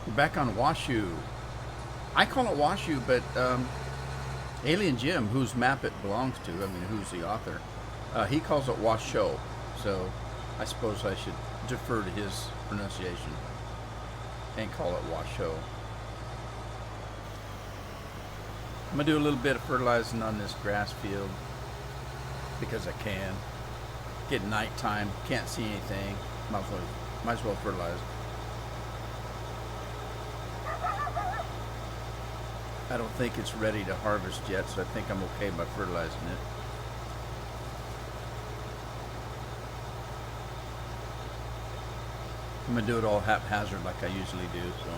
We're back on Washoe. I call it Washoe, but Alien Jim, whose map it belongs to, I mean, who's the author, he calls it Washoe. So I suppose I should defer to his pronunciation and call it Washoe. I'm going to do a little bit of fertilizing on this grass field because I can. Get nighttime, can't see anything, might as well fertilize. I don't think it's ready to harvest yet, so I think I'm okay by fertilizing it. I'm going to do it all haphazard like I usually do, so.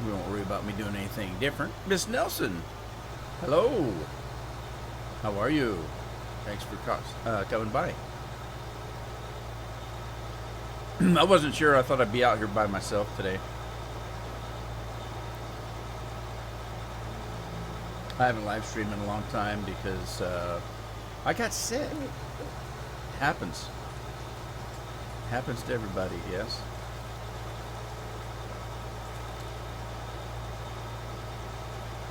We won't worry about me doing anything different. Miss Nelson, hello. How are you? Thanks for coming by. I wasn't sure. I thought I'd be out here by myself today. I haven't live streamed in a long time because I got sick. Happens. Happens to everybody, yes.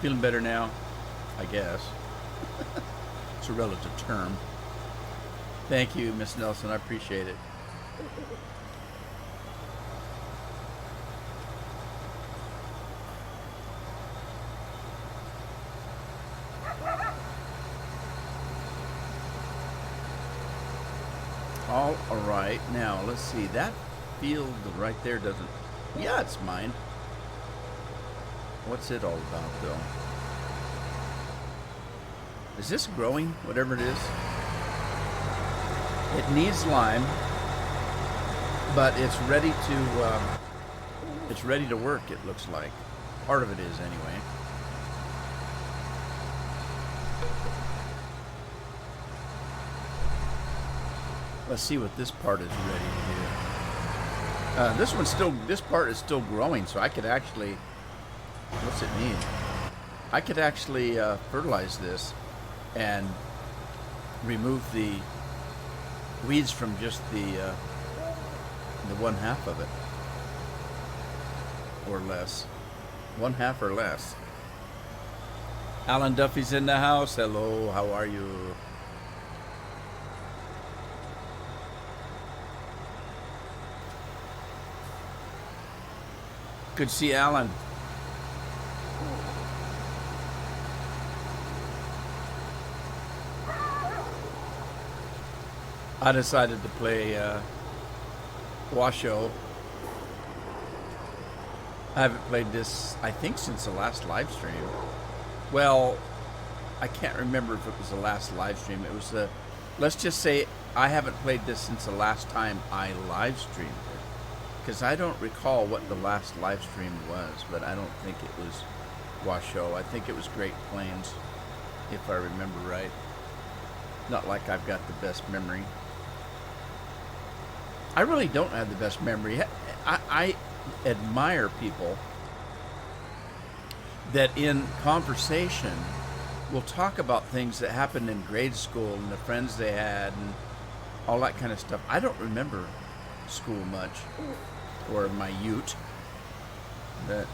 Feeling better now, I guess. It's a relative term. Thank you, Miss Nelson. I appreciate it. All right. Now, let's see. That field right there doesn't... Yeah, it's mine. What's it all about, though? Is this growing, whatever it is? It needs lime, but it's ready to work, it looks like. Part of it is, anyway. Let's see what this part is ready to do. This part is still growing, so I could actually... What's it need? I could actually fertilize this and remove the weeds from just the 1/2 of it, or less. 1/2 or less. Alan Duffy's in the house. Hello, how are you? Good to see Alan. I decided to play Washoe. I haven't played this, I think, since the last live stream. Well, I can't remember if it was the last live stream. It was the... Let's just say I haven't played this since the last time I live streamed it. Because I don't recall what the last live stream was, but I don't think it was Washoe. I think it was Great Plains, if I remember right. Not like I've got the best memory. I really don't have the best memory. I admire people that in conversation will talk about things that happened in grade school and the friends they had and all that kind of stuff. I don't remember school much, or my ute. But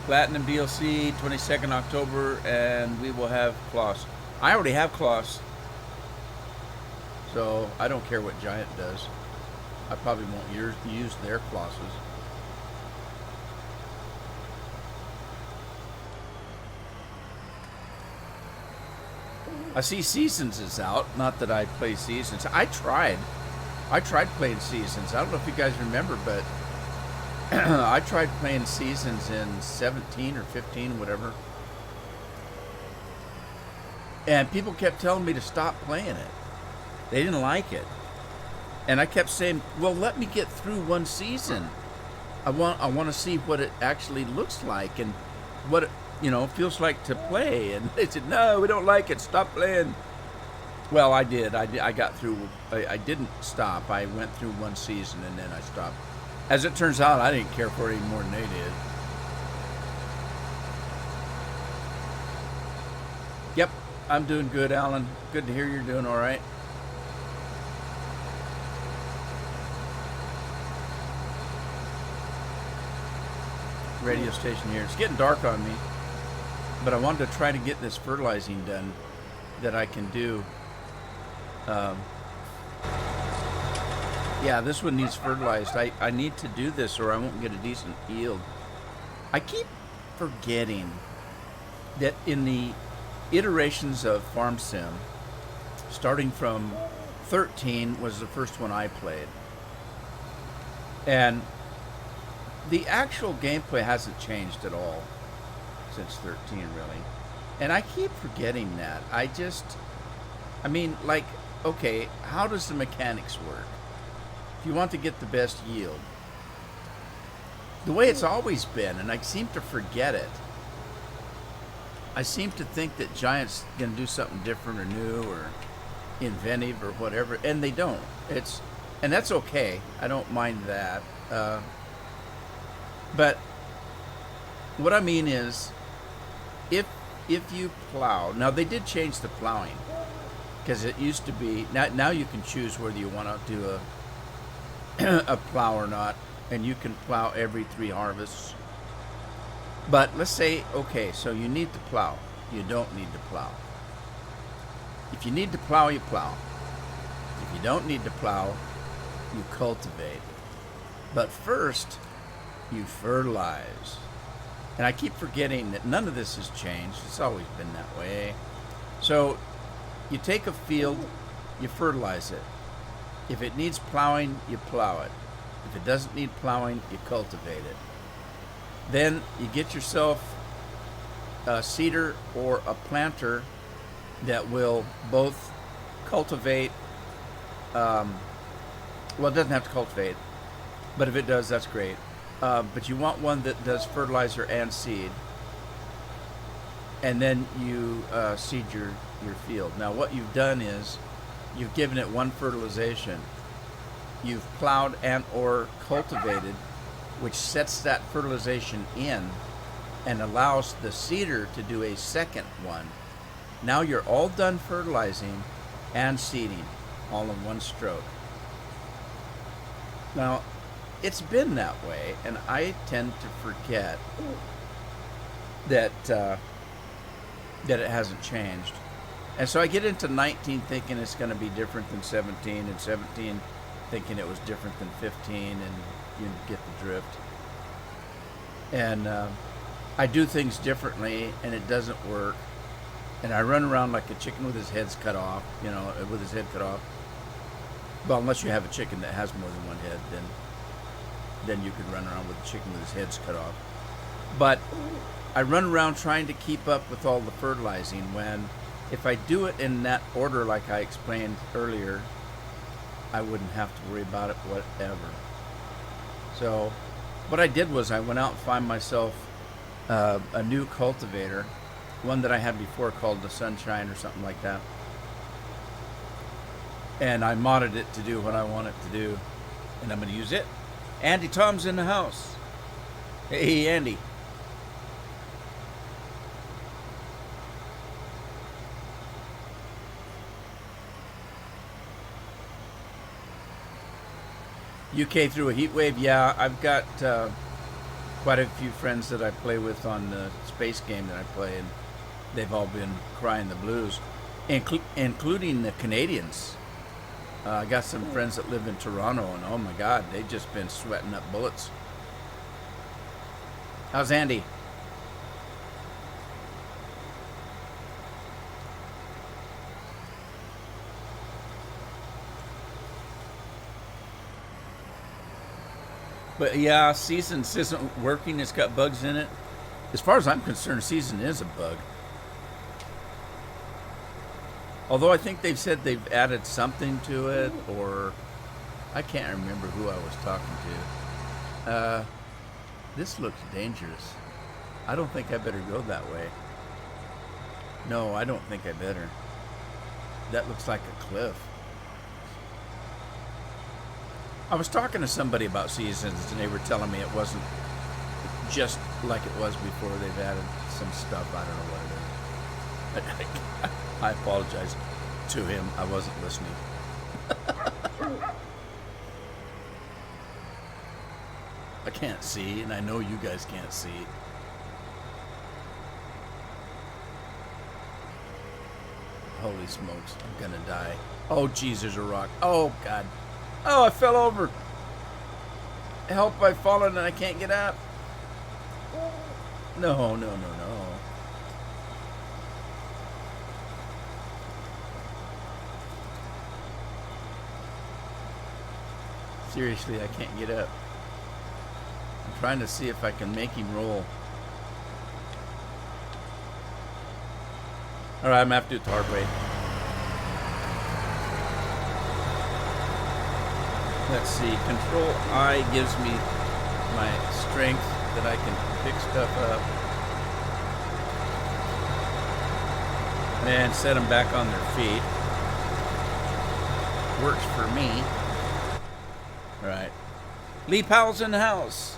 Platinum DLC, 22nd October, and we will have Kloss. I already have Kloss. So, I don't care what Giant does. I probably won't use their Klosses. I see Seasons is out. Not that I play Seasons. I tried playing Seasons. I don't know if you guys remember, but I tried playing Seasons in 17 or 15, whatever. And people kept telling me to stop playing it. They didn't like it. And I kept saying, well, let me get through one season. I want to see what it actually looks like and what it, feels like to play. And they said, no, we don't like it. Stop playing. Well, I did. I got through. I didn't stop. I went through one season and then I stopped. As it turns out, I didn't care for it any more than they did. Yep. I'm doing good, Alan. Good to hear you're doing all right. Radio station here. It's getting dark on me, but I wanted to try to get this fertilizing done that I can do. Um, yeah, this one needs fertilized. I need to do this or I won't get a decent yield. I keep forgetting that in the iterations of Farm Sim, starting from 13 was the first one I played. And the actual gameplay hasn't changed at all since 13, really. And I keep forgetting that. I mean, like, okay, how does the mechanics work? If you want to get the best yield, the way it's always been, and I seem to forget it, I seem to think that Giant's going to do something different or new or inventive or whatever, and they don't. And that's okay. I don't mind that. But what I mean is, if you plow, now they did change the plowing, because it used to be, now you can choose whether you want to do a plow or not, and you can plow every 3 harvests. But let's say, okay, so you need to plow. You don't need to plow. If you need to plow, you plow. If you don't need to plow, you cultivate. But first, you fertilize. And I keep forgetting that none of this has changed. It's always been that way. So you take a field, you fertilize it. If it needs plowing, you plow it. If it doesn't need plowing, you cultivate it. Then you get yourself a seeder or a planter that will both cultivate, well, it doesn't have to cultivate, but if it does, that's great. But you want one that does fertilizer and seed. And then you seed your field. Now what you've done is you've given it one fertilization. You've plowed and or cultivated, which sets that fertilization in and allows the seeder to do a second one. Now you're all done fertilizing and seeding all in one stroke. Now, it's been that way, and I tend to forget that that it hasn't changed. And so I get into 19 thinking it's going to be different than 17, and 17 thinking it was different than 15, and you get the drift. And I do things differently, and it doesn't work. And I run around like a chicken with his head's cut off, with his head cut off. Well, unless you have a chicken that has more than one head, then you could run around with a chicken with his head's cut off. But I run around trying to keep up with all the fertilizing when, if I do it in that order like I explained earlier, I wouldn't have to worry about it whatever. So what I did was I went out and found myself a new cultivator, one that I had before called the Sunshine or something like that. And I modded it to do what I want it to do. And I'm going to use it. Andy Tom's in the house. Hey, Andy. UK through a heat wave? Yeah, I've got quite a few friends that I play with on the space game that I play, and they've all been crying the blues, including the Canadians. I got some friends that live in Toronto, and oh my God, they've just been sweating up bullets. How's Andy? But yeah, Seasons isn't working. It's got bugs in it. As far as I'm concerned, Season is a bug. Although I think they've said they've added something to it, or I can't remember who I was talking to. This looks dangerous. I don't think I better go that way. No, I don't think I better. That looks like a cliff. I was talking to somebody about Seasons, and they were telling me it wasn't just like it was before. They've added some stuff. I don't know what it is. I apologize to him. I wasn't listening. I can't see, and I know you guys can't see. Holy smokes, I'm gonna die. Oh, jeez, there's a rock. Oh, God. Oh, I fell over. Help, I've fallen and I can't get up. No, no, no, no. Seriously, I can't get up. I'm trying to see if I can make him roll. Alright, I'm gonna have to do it the hard way. Let's see. Control I gives me my strength that I can pick stuff up. And set them back on their feet. Works for me. Alright. Lee Powell's in the house.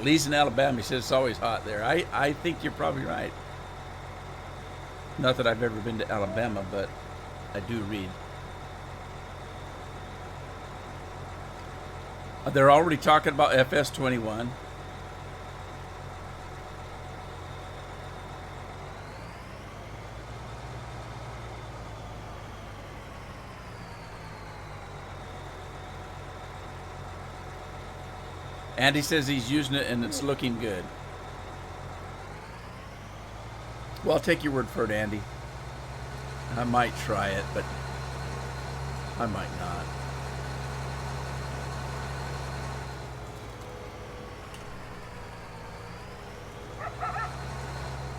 Lee's in Alabama. He says it's always hot there. I think you're probably right. Not that I've ever been to Alabama, but I do read. They're already talking about FS21. Andy says he's using it and it's looking good. Well, I'll take your word for it, Andy. I might try it, but I might not.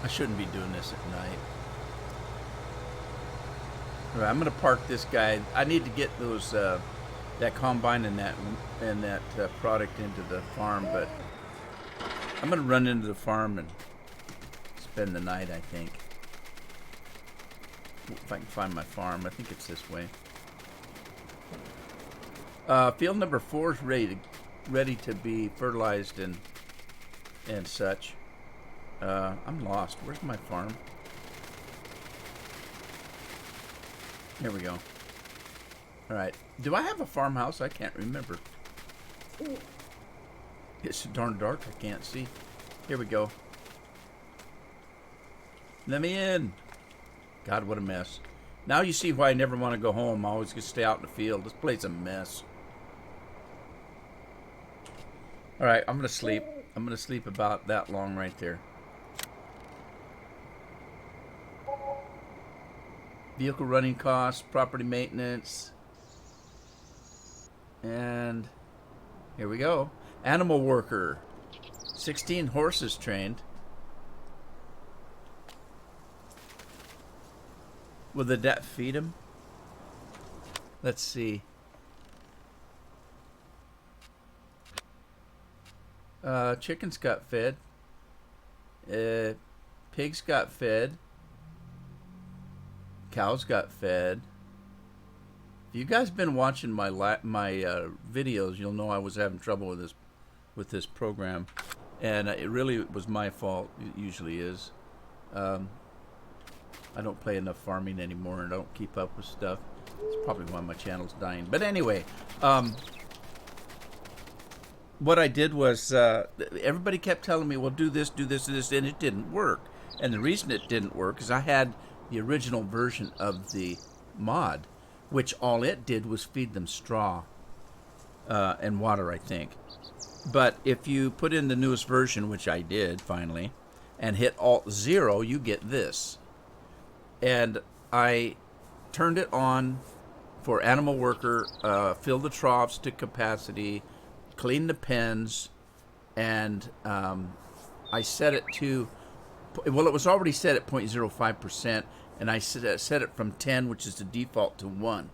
I shouldn't be doing this at night. All right, I'm going to park this guy. I need to get those that combine and that product into the farm, but I'm going to run into the farm and spend the night, I think. If I can find my farm. I think it's this way. Field number 4 is ready to be fertilized and such. I'm lost. Where's my farm? Here we go. Alright. Do I have a farmhouse? I can't remember. It's so darn dark I can't see. Here we go. Let me in. God, what a mess. Now you see why I never want to go home. I always get to stay out in the field. This place is a mess. Alright, I'm going to sleep. I'm going to sleep about that long right there. Vehicle running costs, property maintenance. And here we go. Animal worker. 16 horses trained. Will the debt feed him? Let's see. Chickens got fed. Pigs got fed. Cows got fed. If you guys been watching my videos, you'll know I was having trouble with this program, and it really was my fault. It usually is. I don't play enough farming anymore, and I don't keep up with stuff. It's probably why my channel's dying. But anyway, what I did was everybody kept telling me, "Well, do this, do this, do this," and it didn't work. And the reason it didn't work is I had the original version of the mod, which all it did was feed them straw and water, I think. But if you put in the newest version, which I did finally, and hit Alt-0, you get this. And I turned it on for animal worker, fill the troughs to capacity, clean the pens, and I set it to, well, it was already set at 0.05%, and I set it from 10, which is the default, to 1.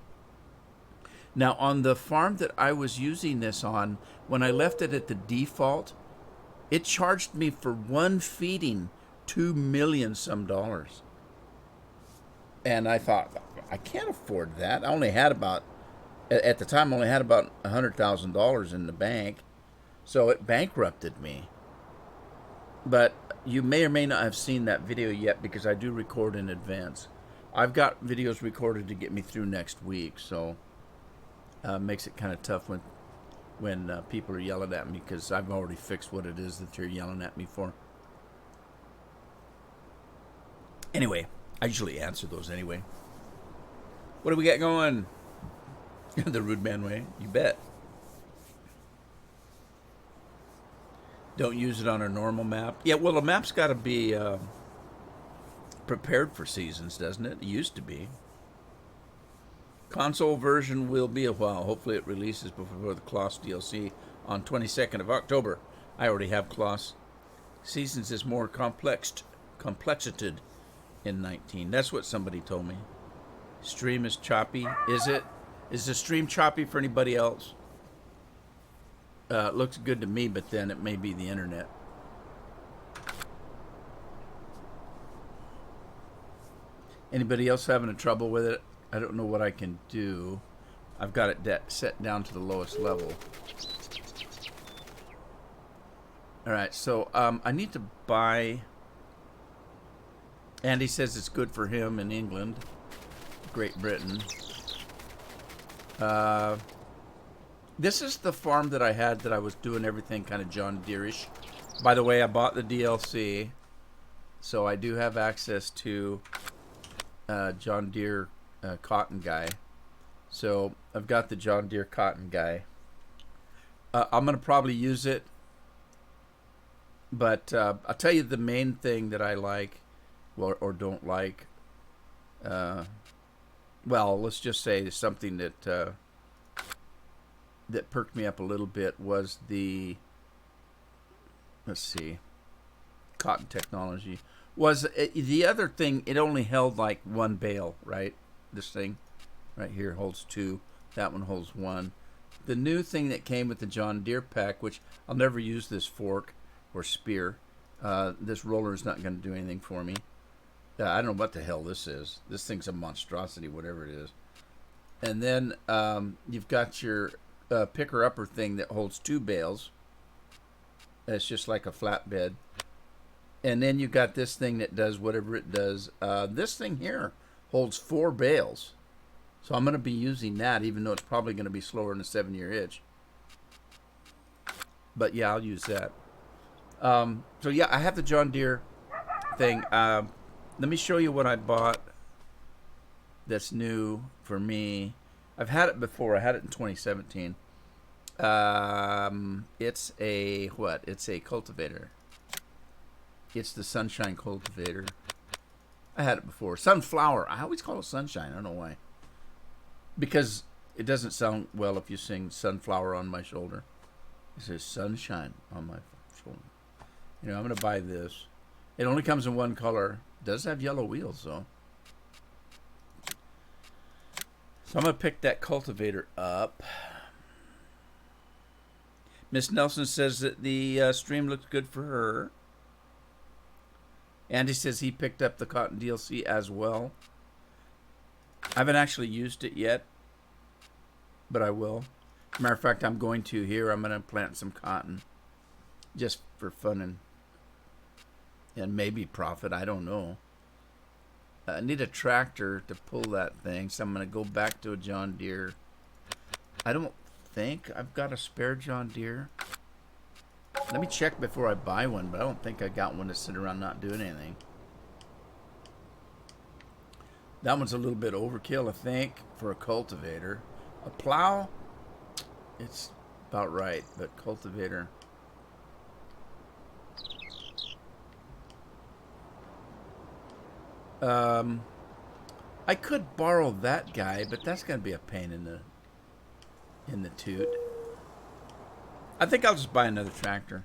Now, on the farm that I was using this on, when I left it at the default, it charged me for one feeding $2 million some. And I thought, I can't afford that. I only had about, at the time, I only had about $100,000 in the bank. So it bankrupted me. But you may or may not have seen that video yet, because I do record in advance. I've got videos recorded to get me through next week, so makes it kind of tough when people are yelling at me because I've already fixed what it is that they're yelling at me for. Anyway, I usually answer those anyway. What do we got going? The rude man way, you bet. Don't use it on a normal map. Yeah, well, a map's got to be prepared for seasons, doesn't it? It used to be. Console version will be a while. Hopefully it releases before the Kloss DLC on 22nd of October. I already have Kloss. Seasons is more complexited in 19. That's what somebody told me. Stream is choppy. Is it? Is the stream choppy for anybody else? It looks good to me, but then it may be the internet. Anybody else having a trouble with it? I don't know what I can do. I've got it set down to the lowest level. Alright, so I need to buy... Andy says it's good for him in England. Great Britain. This is the farm that I had that I was doing everything kind of John Deere-ish. By the way, I bought the DLC, so I do have access to John Deere cotton guy. So I've got the John Deere cotton guy. I'm going to probably use it, but I'll tell you the main thing that I like or don't like. Well, let's just say something that that perked me up a little bit was the, let's see, cotton technology. Was the other thing, it only held like one bale, right? This thing right here holds 2. That one holds 1. The new thing that came with the John Deere pack, which I'll never use this fork or spear. This roller is not going to do anything for me. I don't know what the hell this is. This thing's a monstrosity, whatever it is. And then you've got your picker-upper thing that holds 2 bales. It's just like a flatbed. And then you got this thing that does whatever it does. This thing here holds 4 bales. So I'm going to be using that, even though it's probably going to be slower than a 7-year hitch. But yeah, I'll use that. So yeah, I have the John Deere thing. Let me show you what I bought that's new for me. I've had it before. I had it in 2017. It's a what? It's a cultivator. It's the Sunshine cultivator. I had it before. Sunflower. I always call it Sunshine. I don't know why. Because it doesn't sound well if you sing Sunflower on my shoulder. It says Sunshine on my shoulder. You know, I'm going to buy this. It only comes in one color. It does have yellow wheels, though. So I'm going to pick that cultivator up. Miss Nelson says that the stream looks good for her. Andy says he picked up the cotton DLC as well. I haven't actually used it yet, but I will. Matter of fact, I'm going to here. I'm going to plant some cotton just for fun and maybe profit. I don't know. I need a tractor to pull that thing, so I'm going to go back to a John Deere. I don't think I've got a spare John Deere. Let me check before I buy one, but I don't think I got one to sit around not doing anything. That one's a little bit overkill, I think, for a cultivator. A plow, it's about right, but cultivator. I could borrow that guy, but that's gonna be a pain in the toot. I think I'll just buy another tractor,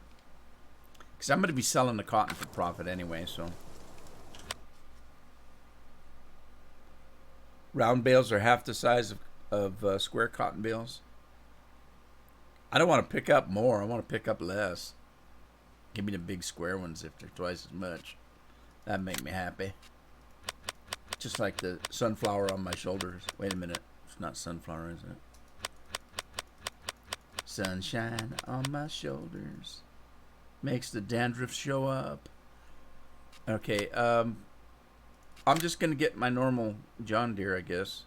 because I'm gonna be selling the cotton for profit anyway. So round bales are half the size of square cotton bales. I don't want to pick up more. I want to pick up less. Give me the big square ones if they're twice as much. That'd make me happy. Just like the sunflower on my shoulders. Wait a minute. It's not sunflower, is it? Sunshine on my shoulders makes the dandruff show up. Okay, I'm just going to get my normal John Deere, I guess,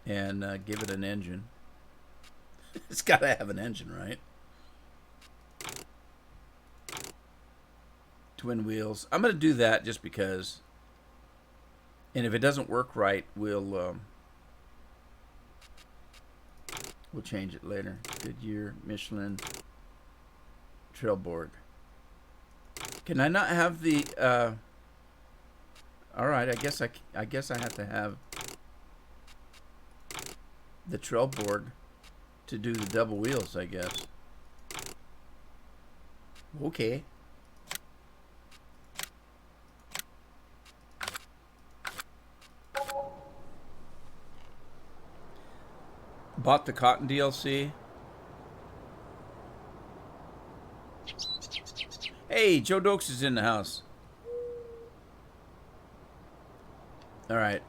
and give it an engine. It's got to have an engine, right? Twin wheels. I'm going to do that just because. And if it doesn't work right, we'll change it later. Goodyear, Michelin, Trailborg. Can I not have the? All right, I guess I have to have the Trailborg to do the double wheels, I guess. Okay. Bought the Cotton DLC. Hey, Joe Dokes is in the house. All right.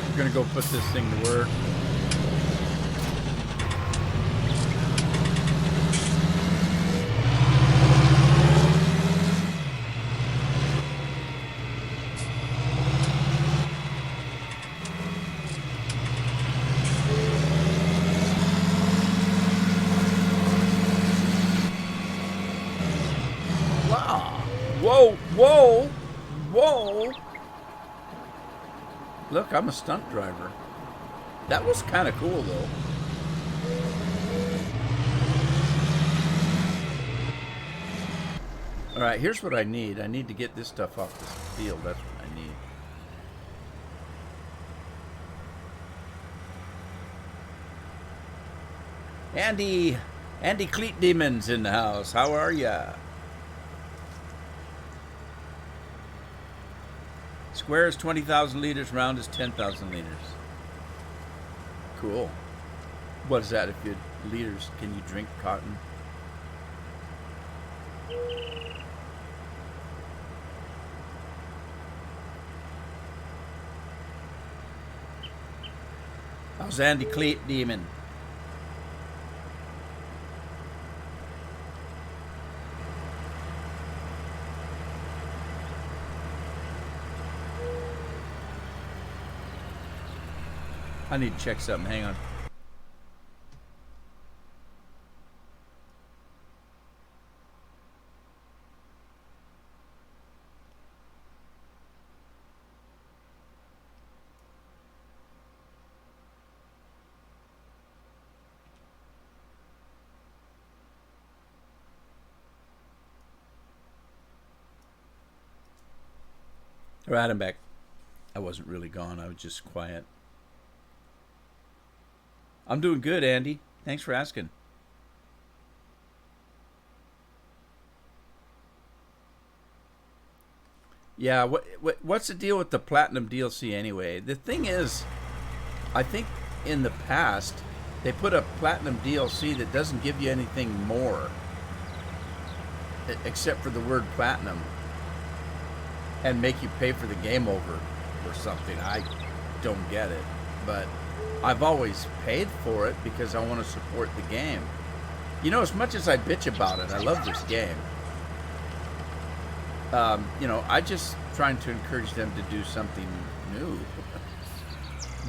We're gonna go put this thing to work. Whoa, whoa, whoa. Look, I'm a stunt driver. That was kind of cool, though. All right, here's what I need. I need to get this stuff off this field. That's what I need. Andy Cleat Demon's in the house. How are ya? Square is 20,000 liters, round is 10,000 liters. Cool. What is that? If you liters, can you drink cotton? How's Andy Cleat Demon? I need to check something. Hang on. All right, I'm back. I wasn't really gone. I was just quiet. I'm doing good, Andy. Thanks for asking. Yeah, what's the deal with the Platinum DLC anyway? The thing is, I think in the past, they put a Platinum DLC that doesn't give you anything more, except for the word Platinum, and make you pay for the game over or something. I don't get it, but I've always paid for it because I want to support the game. You know, as much as I bitch about it, I love this game. You know, I just trying to encourage them to do something new.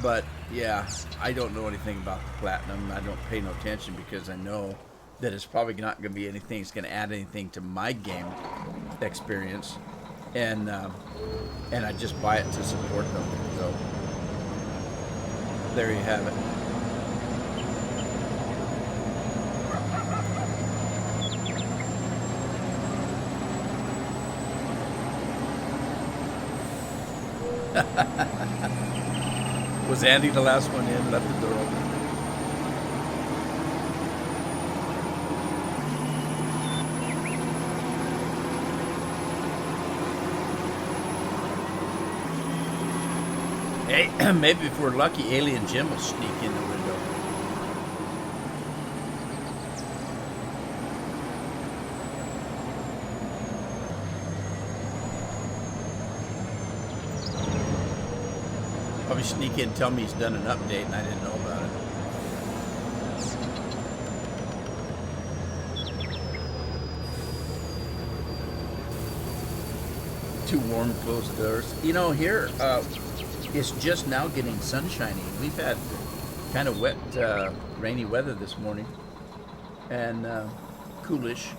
But yeah, I don't know anything about the Platinum. I don't pay no attention because I know that it's probably not going to be anything that's going to add anything to my game experience, and I just buy it to support them. So there you have it. Was Andy the last one in? Left the door open. Hey, maybe if we're lucky, Alien Jim will sneak in the window. Probably sneak in and tell me he's done an update and I didn't know about it. Too warm, close the doors. You know, here it's just now getting sunshiny. We've had kind of wet, rainy weather this morning, and coolish.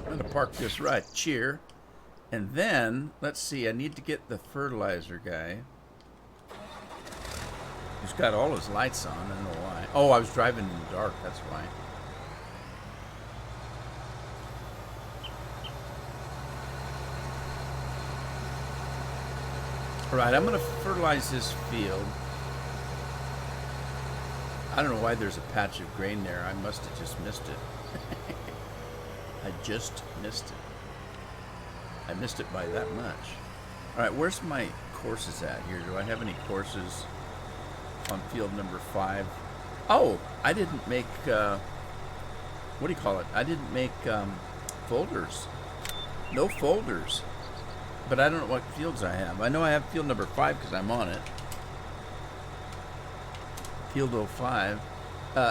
I'm gonna park this right here, and then let's see. I need to get the fertilizer guy. He's got all his lights on. I don't know why. Oh, I was driving in the dark. That's why. All right, I'm going to fertilize this field. I don't know why there's a patch of grain there. I must have just missed it. I just missed it. I missed it by that much. All right, where's my courses at here? Do I have any courses on field number 5? Oh, I didn't make, what do you call it? I didn't make folders. No folders. But I don't know what fields I have. I know I have field number 5 because I'm on it. Field 05.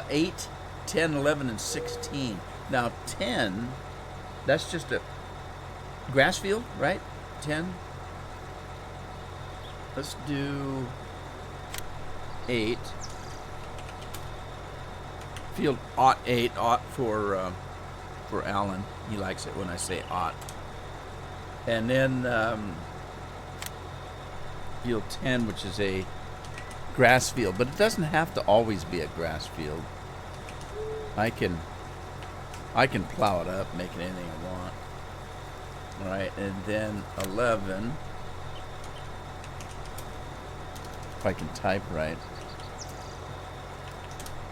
8, 10, 11, and 16. Now 10, that's just a grass field, right? 10. Let's do 8. Field 8, for Alan. He likes it when I say ought. And then field 10, which is a grass field, but it doesn't have to always be a grass field. I can plow it up, make it anything I want. All right, and then 11. If I can type right.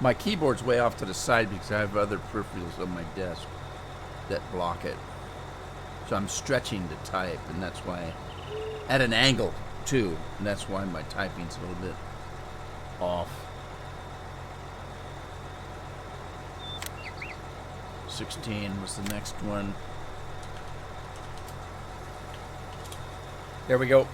My keyboard's way off to the side because I have other peripherals on my desk that block it. So I'm stretching to type, and that's why, at an angle too, and that's why my typing's a little bit off. 16 was the next one. There we go.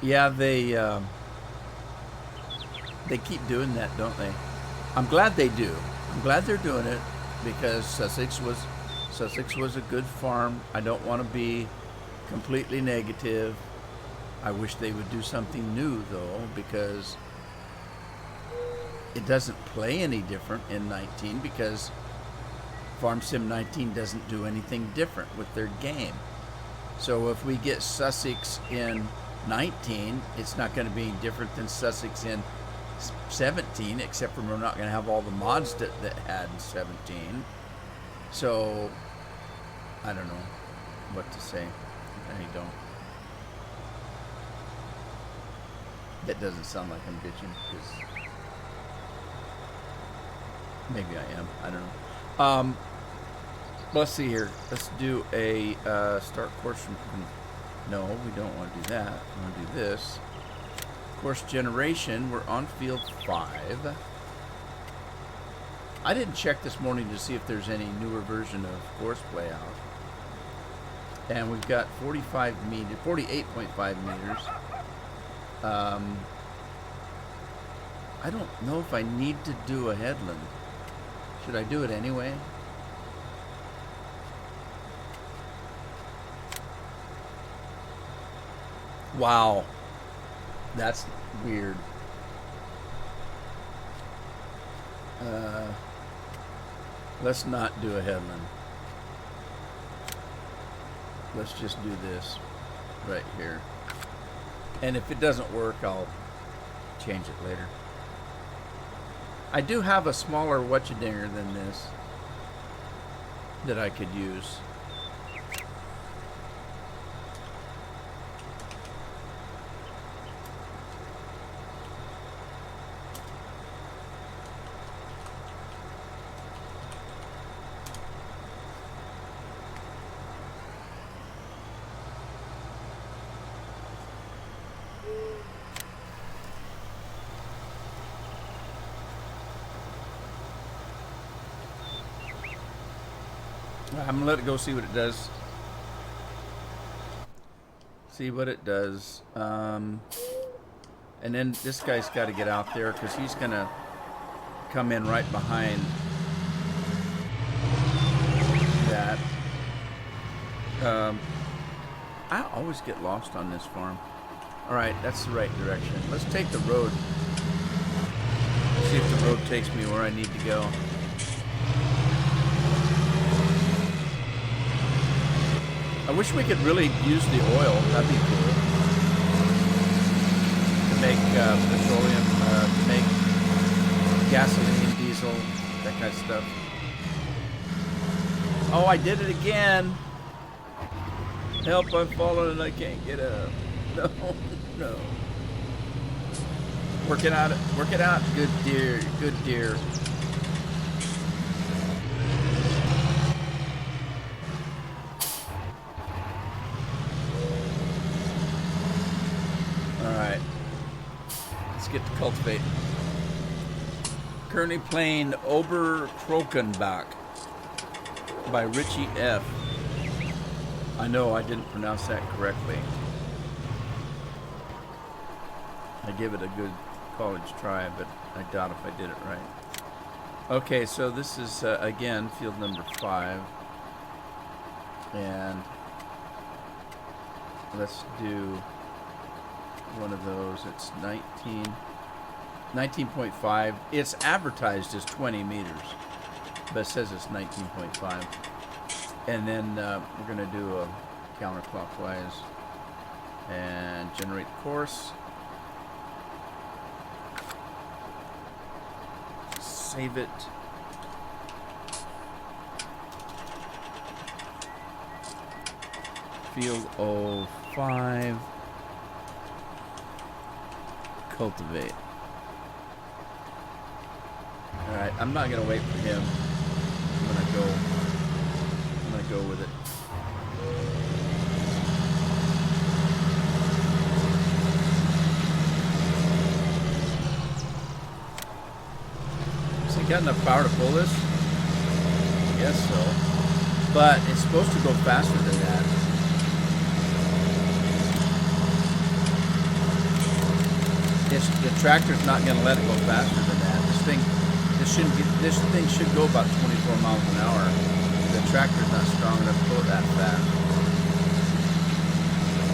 Yeah, they keep doing that, don't they? I'm glad they do. I'm glad they're doing it because Sussex was a good farm. I don't want to be completely negative. I wish they would do something new though, because it doesn't play any different in 19 because Farm Sim 19 doesn't do anything different with their game. So if we get Sussex in 19, it's not going to be different than Sussex in 17, except for we're not going to have all the mods that had in 17. So I don't know what to say. I don't. That doesn't sound like I'm bitching, because maybe I am. I don't know. Let's see here. Let's do a start course from. No, we don't want to do that. We want to do this. Course generation, we're on field 5. I didn't check this morning to see if there's any newer version of course playout. And we've got 48.5 meters. I don't know if I need to do a headland. Should I do it anyway? Wow, that's weird. Let's not do a headland. Let's just do this right here. And if it doesn't work, I'll change it later. I do have a smaller whatcha-dinger than this that I could use. I'm gonna let it go, see what it does. See what it does. And then this guy's got to get out there because he's gonna come in right behind that. I always get lost on this farm. All right, that's the right direction. Let's take the road. See if the road takes me where I need to go. I wish we could really use the oil. That'd be cool. To make petroleum, to make gasoline, diesel, that kind of stuff. Oh, I did it again. Help, I've fallen and I can't get up. No, no. Work it out, good dear, good dear. Alright. Let's get to cultivate. Currently playing Oberkrokenbach by Richie F. I know I didn't pronounce that correctly. I gave it a good college try, but I doubt if I did it right. Okay, so this is, again, field number 5. And let's do one of those. It's 19.5. It's advertised as 20 meters, but it says it's 19.5. And then we're going to do a counterclockwise and generate the course. Save it. Field 05. Cultivate. Alright, I'm not going to wait for him. I'm going to go with it. Has he got enough power to pull this? I guess so. But it's supposed to go faster than that. The tractor's not going to let it go faster than that. This thing should go about 24 miles an hour. The tractor's not strong enough to pull it that fast.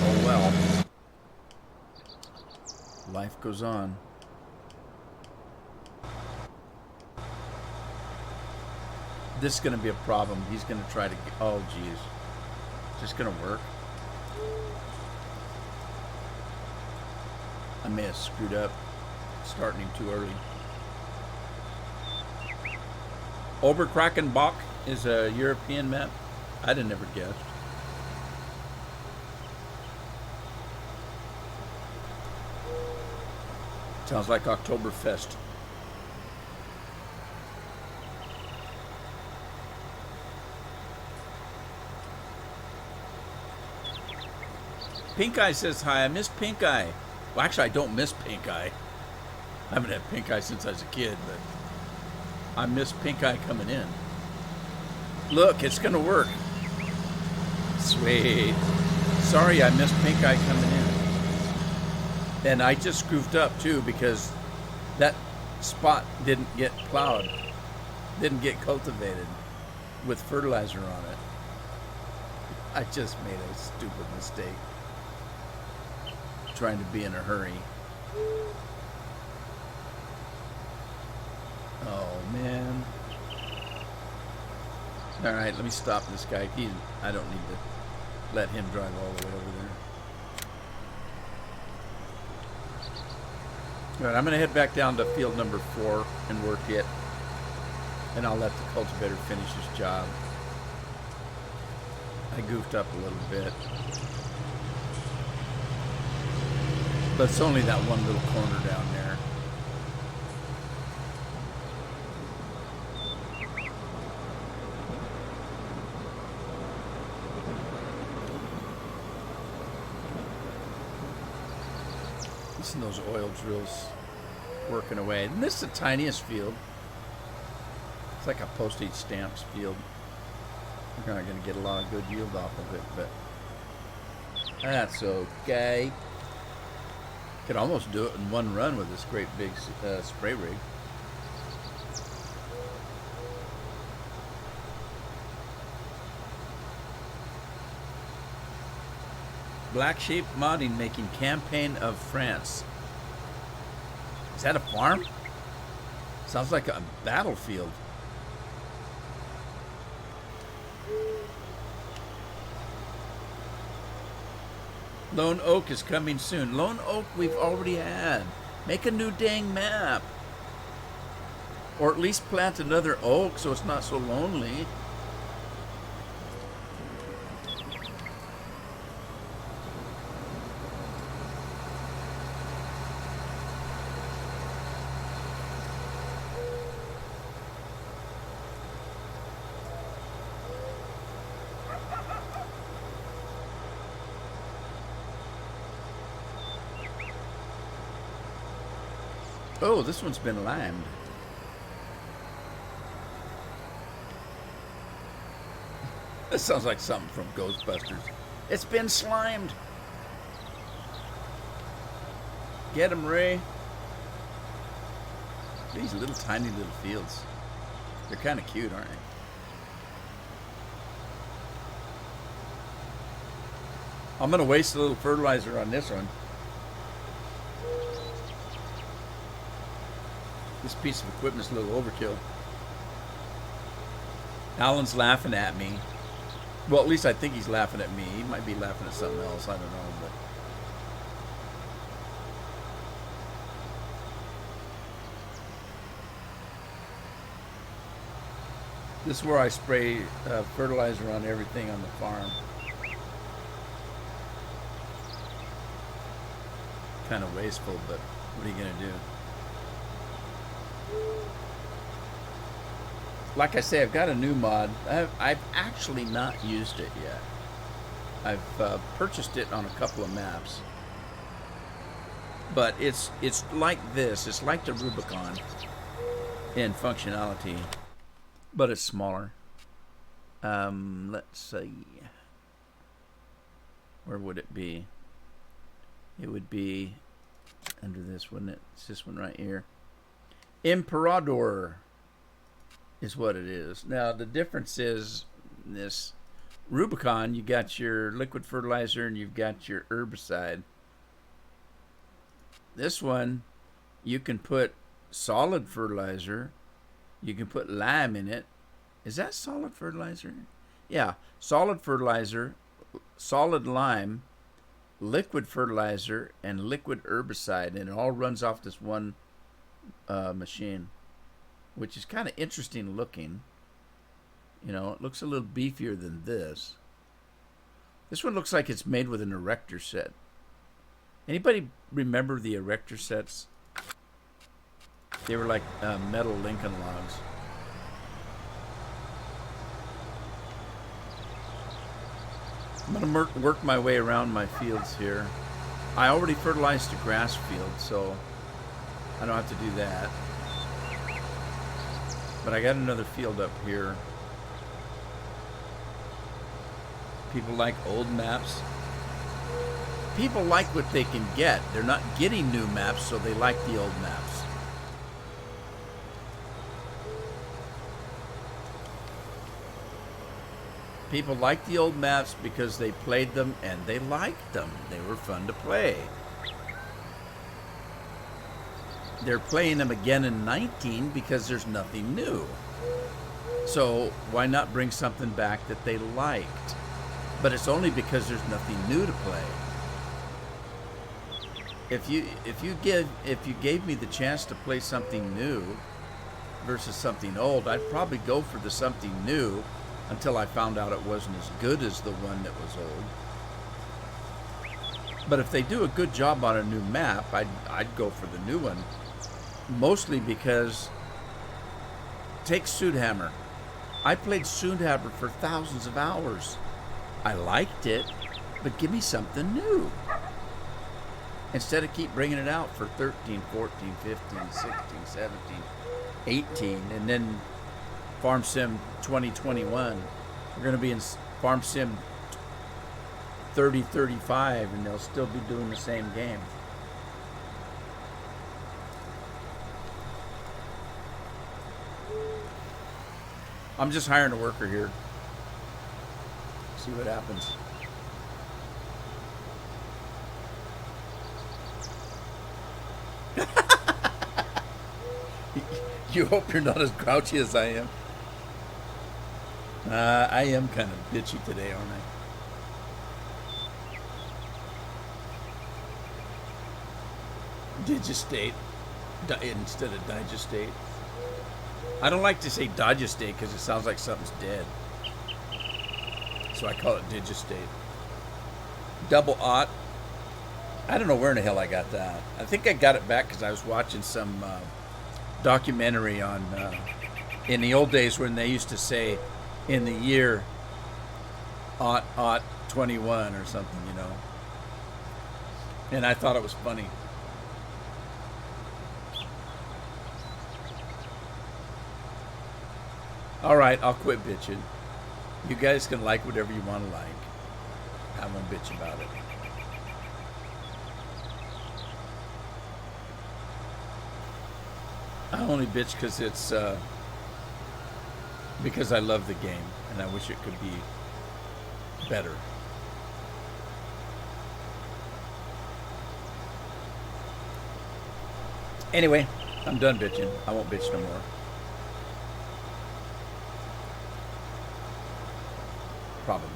Oh well. Life goes on. This is going to be a problem. He's going to try to get... Oh, geez. Is this going to work? I may have screwed up starting him too early. Oberkrokenbach is a European map. I'd have never guessed. Sounds like Oktoberfest. Pink Eye says hi. I miss Pink Eye. Well, actually, I don't miss Pink Eye. I haven't had Pink Eye since I was a kid, but I miss Pink Eye coming in. Look, it's going to work. Sweet. Sorry, I missed Pink Eye coming in. And I just goofed up, too, because that spot didn't get plowed. Didn't get cultivated with fertilizer on it. I just made a stupid mistake. Trying to be in a hurry. Oh, man. Alright, let me stop this guy. I don't need to let him drive all the way over there. Alright, I'm going to head back down to field number 4 and work it. And I'll let the cultivator finish his job. I goofed up a little bit. But it's only that one little corner down there. Listen to those oil drills working away. And this is the tiniest field. It's like a postage stamps field. We're not going to get a lot of good yield off of it, but that's okay. Could almost do it in one run with this great big spray rig. Black Sheep Modding making Campaign of France. Is that a farm? Sounds like a battlefield. Lone Oak is coming soon. Lone Oak we've already had. Make a new dang map. Or at least plant another oak so it's not so lonely. Oh, this one's been limed. This sounds like something from Ghostbusters. It's been slimed. Get him, Ray. These little tiny little fields. They're kind of cute, aren't they? I'm going to waste a little fertilizer on this one. This piece of equipment's a little overkill. Alan's laughing at me. Well, at least I think he's laughing at me. He might be laughing at something else. I don't know. But this is where I spray fertilizer on everything on the farm. Kind of wasteful, but what are you going to do? Like I say, I've got a new mod. I've actually not used it yet. I've purchased it on a couple of maps. But it's like this. It's like the Rubicon in functionality, but it's smaller. Let's see. Where would it be? It would be under this, wouldn't it? It's this one right here. Imperador is what it is. Now the difference is this Rubicon, you got your liquid fertilizer and you've got your herbicide. This one, you can put solid fertilizer, you can put lime in it. Is that solid fertilizer? Yeah, solid fertilizer, solid lime, liquid fertilizer, and liquid herbicide, and it all runs off this one machine, which is kind of interesting looking. You know, it looks a little beefier than this. This one looks like it's made with an erector set. Anybody remember the erector sets? They were like metal Lincoln logs. I'm going to work my way around my fields here. I already fertilized a grass field, so I don't have to do that. But I got another field up here. People like old maps. People like what they can get. They're not getting new maps, so they like the old maps. People like the old maps because they played them and they liked them. They were fun to play. They're playing them again in 19 because there's nothing new. So why not bring something back that they liked? But it's only because there's nothing new to play. If you gave me the chance to play something new versus something old, I'd probably go for the something new until I found out it wasn't as good as the one that was old. But if they do a good job on a new map, I'd go for the new one. Mostly because, take Sudhammer. I played Sudhammer for thousands of hours. I liked it, but give me something new. Instead of keep bringing it out for 13, 14, 15, 16, 17, 18, and then Farm Sim 2021 We're going to be in Farm Sim 3035, and they'll still be doing the same game. I'm just hiring a worker here. See what happens. You hope you're not as grouchy as I am. I am kind of bitchy today, aren't I? Digestate instead of digestate. I don't like to say digestate because it sounds like something's dead. So I call it digestate. Double aught. I don't know where in the hell I got that. I think I got it back because I was watching some documentary on in the old days when they used to say in the year aught 21 or something, you know. And I thought it was funny. All right, I'll quit bitching. You guys can like whatever you want to like. I won't bitch about it. I only bitch because it's because I love the game and I wish it could be better. Anyway, I'm done bitching. I won't bitch no more. Probably.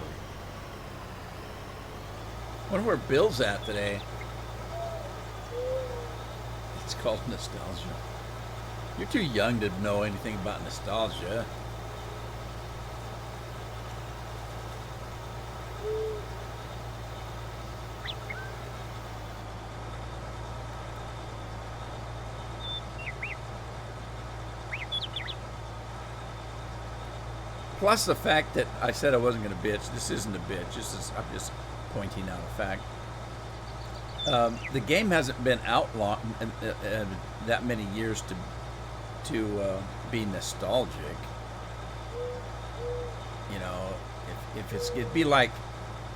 Wonder where Bill's at today. It's called nostalgia. You're too young to know anything about nostalgia. Plus the fact that I said I wasn't going to bitch. This isn't a bitch. I'm just pointing out a fact. The game hasn't been out long, that many years to be nostalgic. You know, if it'd be like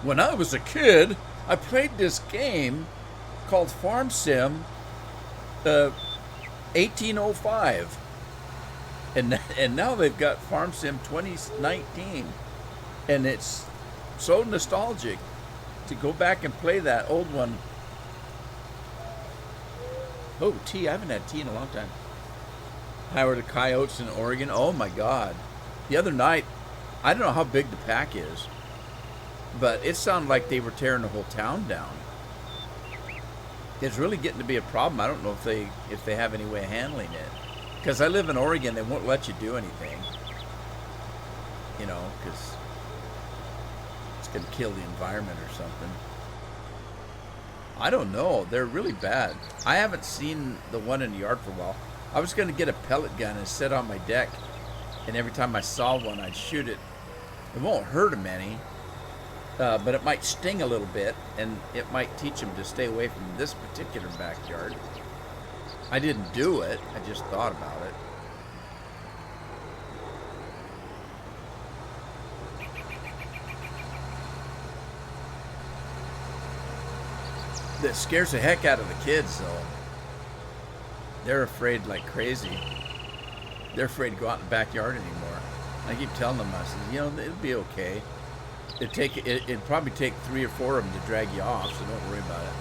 when I was a kid, I played this game called Farm Sim 1805. And now they've got Farm Sim 2019, and it's so nostalgic to go back and play that old one. Oh, tea! I haven't had tea in a long time. Howard the Coyotes in Oregon. Oh my God! The other night, I don't know how big the pack is, but it sounded like they were tearing the whole town down. It's really getting to be a problem. I don't know if they have any way of handling it. Because I live in Oregon, they won't let you do anything. You know, because it's going to kill the environment or something. I don't know. They're really bad. I haven't seen the one in the yard for a while. I was going to get a pellet gun and sit on my deck. And every time I saw one, I'd shoot it. It won't hurt them any. But it might sting a little bit. And it might teach them to stay away from this particular backyard. I didn't do it. I just thought about it. That scares the heck out of the kids, though. They're afraid like crazy. They're afraid to go out in the backyard anymore. I keep telling them, I said, you know, it'll be okay. It'd probably take 3 or 4 of them to drag you off, so don't worry about it.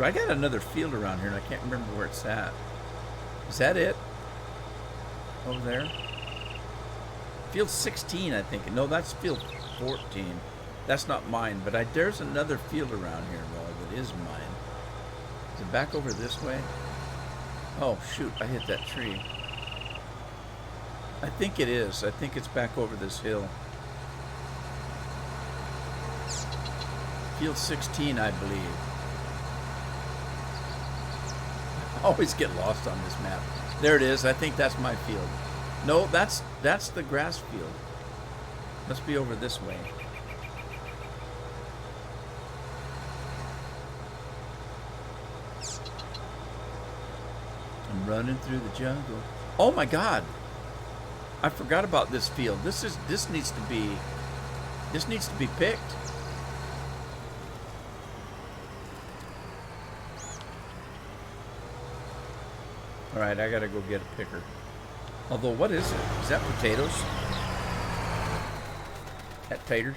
I got another field around here, and I can't remember where it's at. Is that it? Over there? Field 16, I think. No, that's field 14. That's not mine, but there's another field around here, though, that is mine. Is it back over this way? Oh, shoot, I hit that tree. I think it is. I think it's back over this hill. Field 16, I believe. I always get lost on this map. There it is. I think that's my field. No, that's the grass field. Must be over this way. I'm running through the jungle. Oh my God! I forgot about this field. This needs to be picked. All right, I gotta go get a picker. Although, what is it? Is that potatoes? That taters?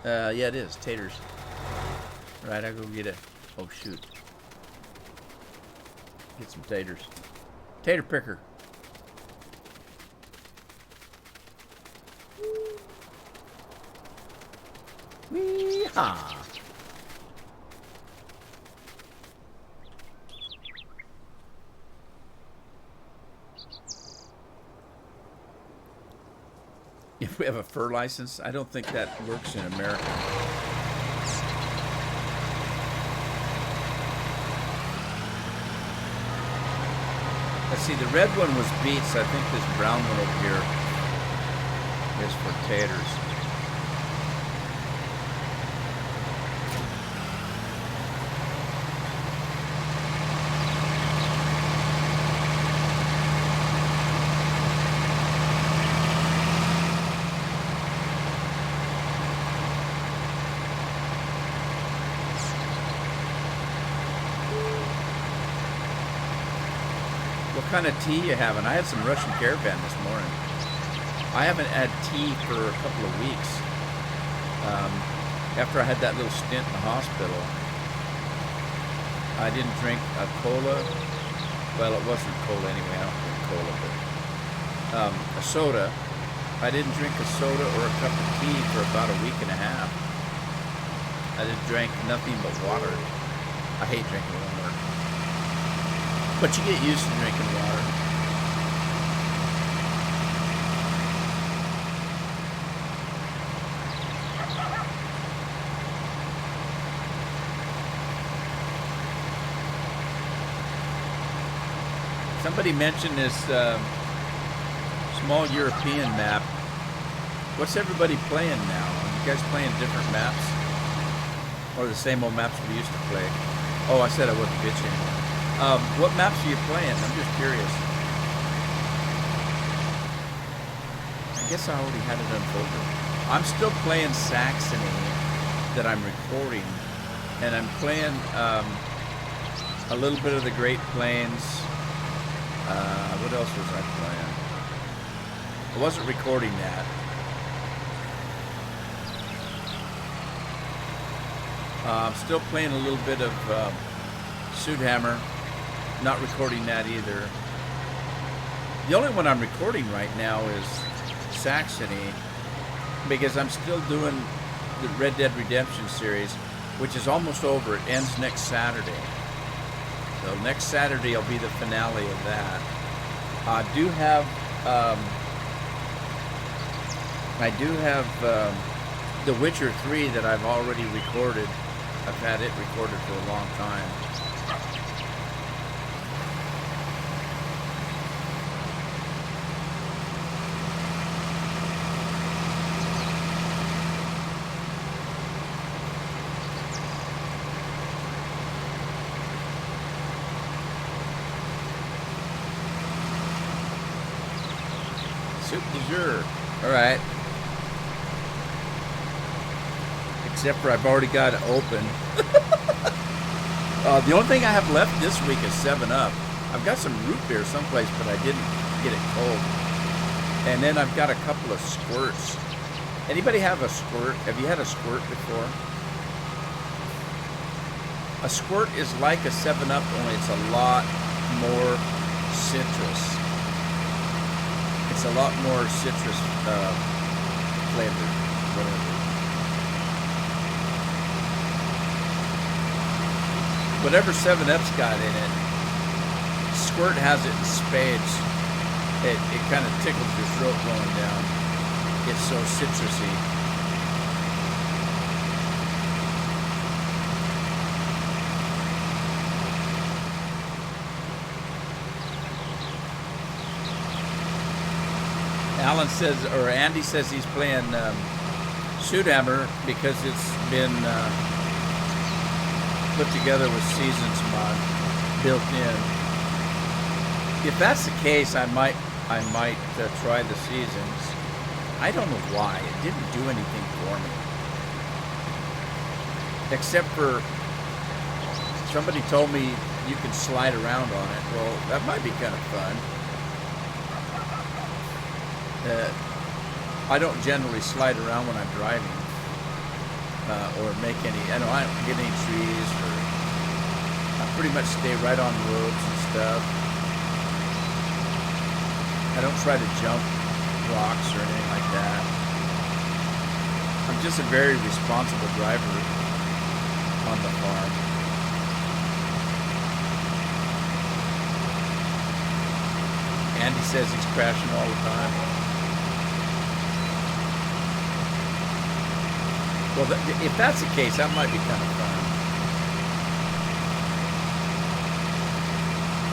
Yeah, it is taters. All right, I go get it. Oh shoot! Get some taters. Tater picker. Wee-haw. If we have a fur license, I don't think that works in America. Let's see, the red one was beets. I think this brown one over here is for taters. What kind of tea you having? I had some Russian Caravan this morning. I haven't had tea for a couple of weeks. After I had that little stint in the hospital, I didn't drink a cola. Well, it wasn't cola anyway. I don't drink cola, but a soda. I didn't drink a soda or a cup of tea for about a week and a half. I just drank nothing but water. I hate drinking water. But you get used to drinking water. Somebody mentioned this small European map. What's everybody playing now? Are you guys playing different maps? Or the same old maps we used to play? Oh, I said I wasn't bitching anymore. What maps are you playing? I'm just curious. I guess I already had it unfolded. I'm still playing Saxony that I'm recording. And I'm playing a little bit of the Great Plains. What else was I playing? I wasn't recording that. I'm still playing a little bit of Sudhammer. Not recording that either. The only one I'm recording right now is Saxony, because I'm still doing the Red Dead Redemption series, which is almost over. It ends next Saturday. So next Saturday will be the finale of that. I do have The Witcher 3 that I've already recorded. I've had it recorded for a long time. Soup du jour. All right. Except for I've already got it open. The only thing I have left this week is 7-Up. I've got some root beer someplace, but I didn't get it cold. And then I've got a couple of squirts. Anybody have a squirt? Have you had a squirt before? A squirt is like a 7-Up, only it's a lot more citrus. It's a lot more citrus flavored, whatever. Whatever 7-Up's got in it, Squirt has it in spades. It kind of tickles your throat going down. It's so citrusy. Alan says, or Andy says he's playing Shoothammer because it's been put together with Seasons mod built in. If that's the case, I might try the seasons. I don't know why. It didn't do anything for me. Except for somebody told me you can slide around on it. Well, that might be kind of fun. I don't generally slide around when I'm driving. Or make any, I don't get any trees, or I pretty much stay right on roads and stuff. I don't try to jump rocks or anything like that. I'm just a very responsible driver on the farm. Andy says he's crashing all the time. Well, if that's the case, that might be kind of fun.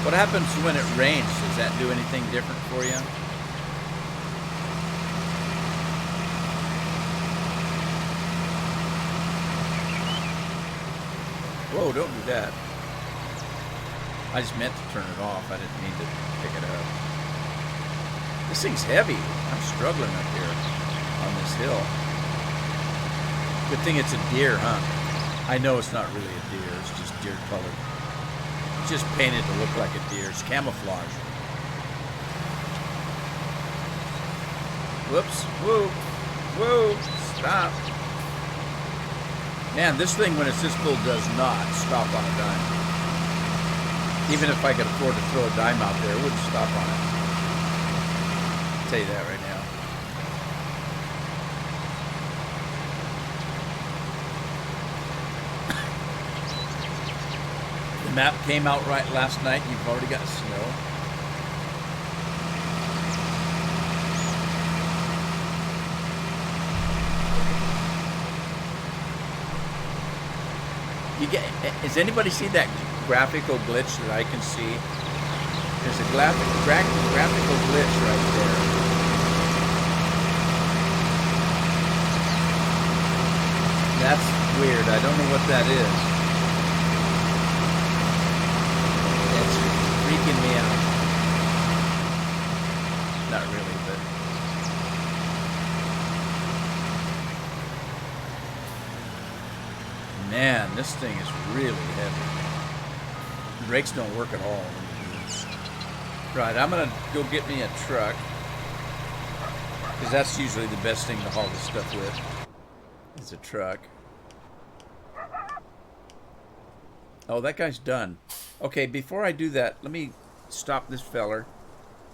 What happens when it rains? Does that do anything different for you? Whoa, don't do that. I just meant to turn it off. I didn't mean to pick it up. This thing's heavy. I'm struggling up here on this hill. Good thing it's a deer, huh? I know it's not really a deer. It's just deer colored. It's just painted to look like a deer. It's camouflage. Whoops. Whoa. Whoa. Stop. Man, this thing, when it's this full, does not stop on a dime. Even if I could afford to throw a dime out there, it wouldn't stop on it. I'll tell you that right now. The map came out right last night. You've already got snow. Has anybody seen that graphical glitch that I can see? There's a graphical glitch right there. That's weird. I don't know what that is. It's freaking me out. Not really, but... Man, this thing is really heavy. The brakes don't work at all. Right, I'm gonna go get me a truck, because that's usually the best thing to haul this stuff with. Is a truck. Oh, that guy's done. Okay, before I do that, let me stop this feller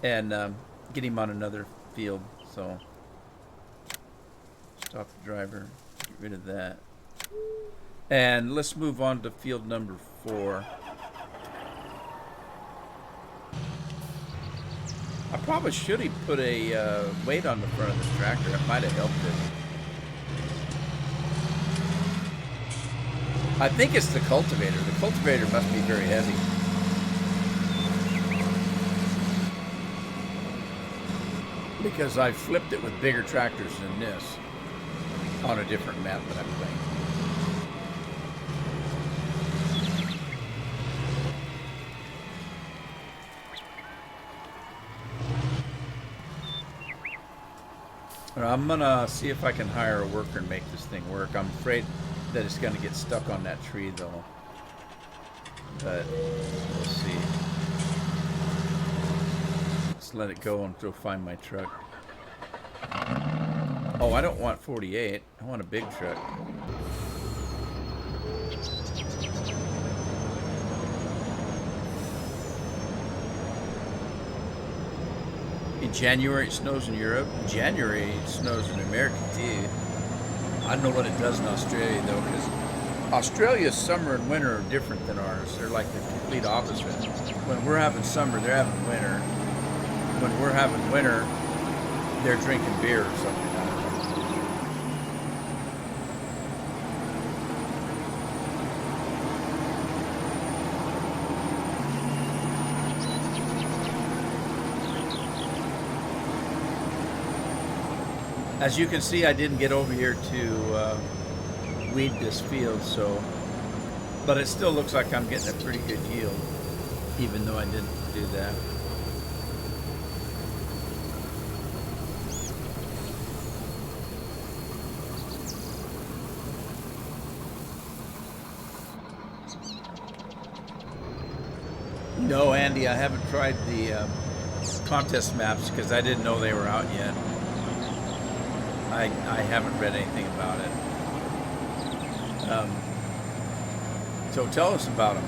and get him on another field. So, stop the driver, get rid of that. And let's move on to field number 4. I probably should have put a weight on the front of this tractor. It might have helped it. I think it's the cultivator. The cultivator must be very heavy. Because I flipped it with bigger tractors than this on a different map that I'm playing. I'm gonna see if I can hire a worker and make this thing work. I'm afraid that it's gonna get stuck on that tree though. But we'll see. Let's let it go and go find my truck. Oh, I don't want 48. I want a big truck. In January it snows in Europe. January it snows in America too. I don't know what it does in Australia though, because Australia's summer and winter are different than ours. They're like the complete opposite. When we're having summer, they're having winter. When we're having winter, they're drinking beer or something. I don't know. As you can see, I didn't get over here to weed this field, so, but it still looks like I'm getting a pretty good yield, even though I didn't do that. No, Andy, I haven't tried the contest maps because I didn't know they were out yet. I haven't read anything about it. So tell us about them.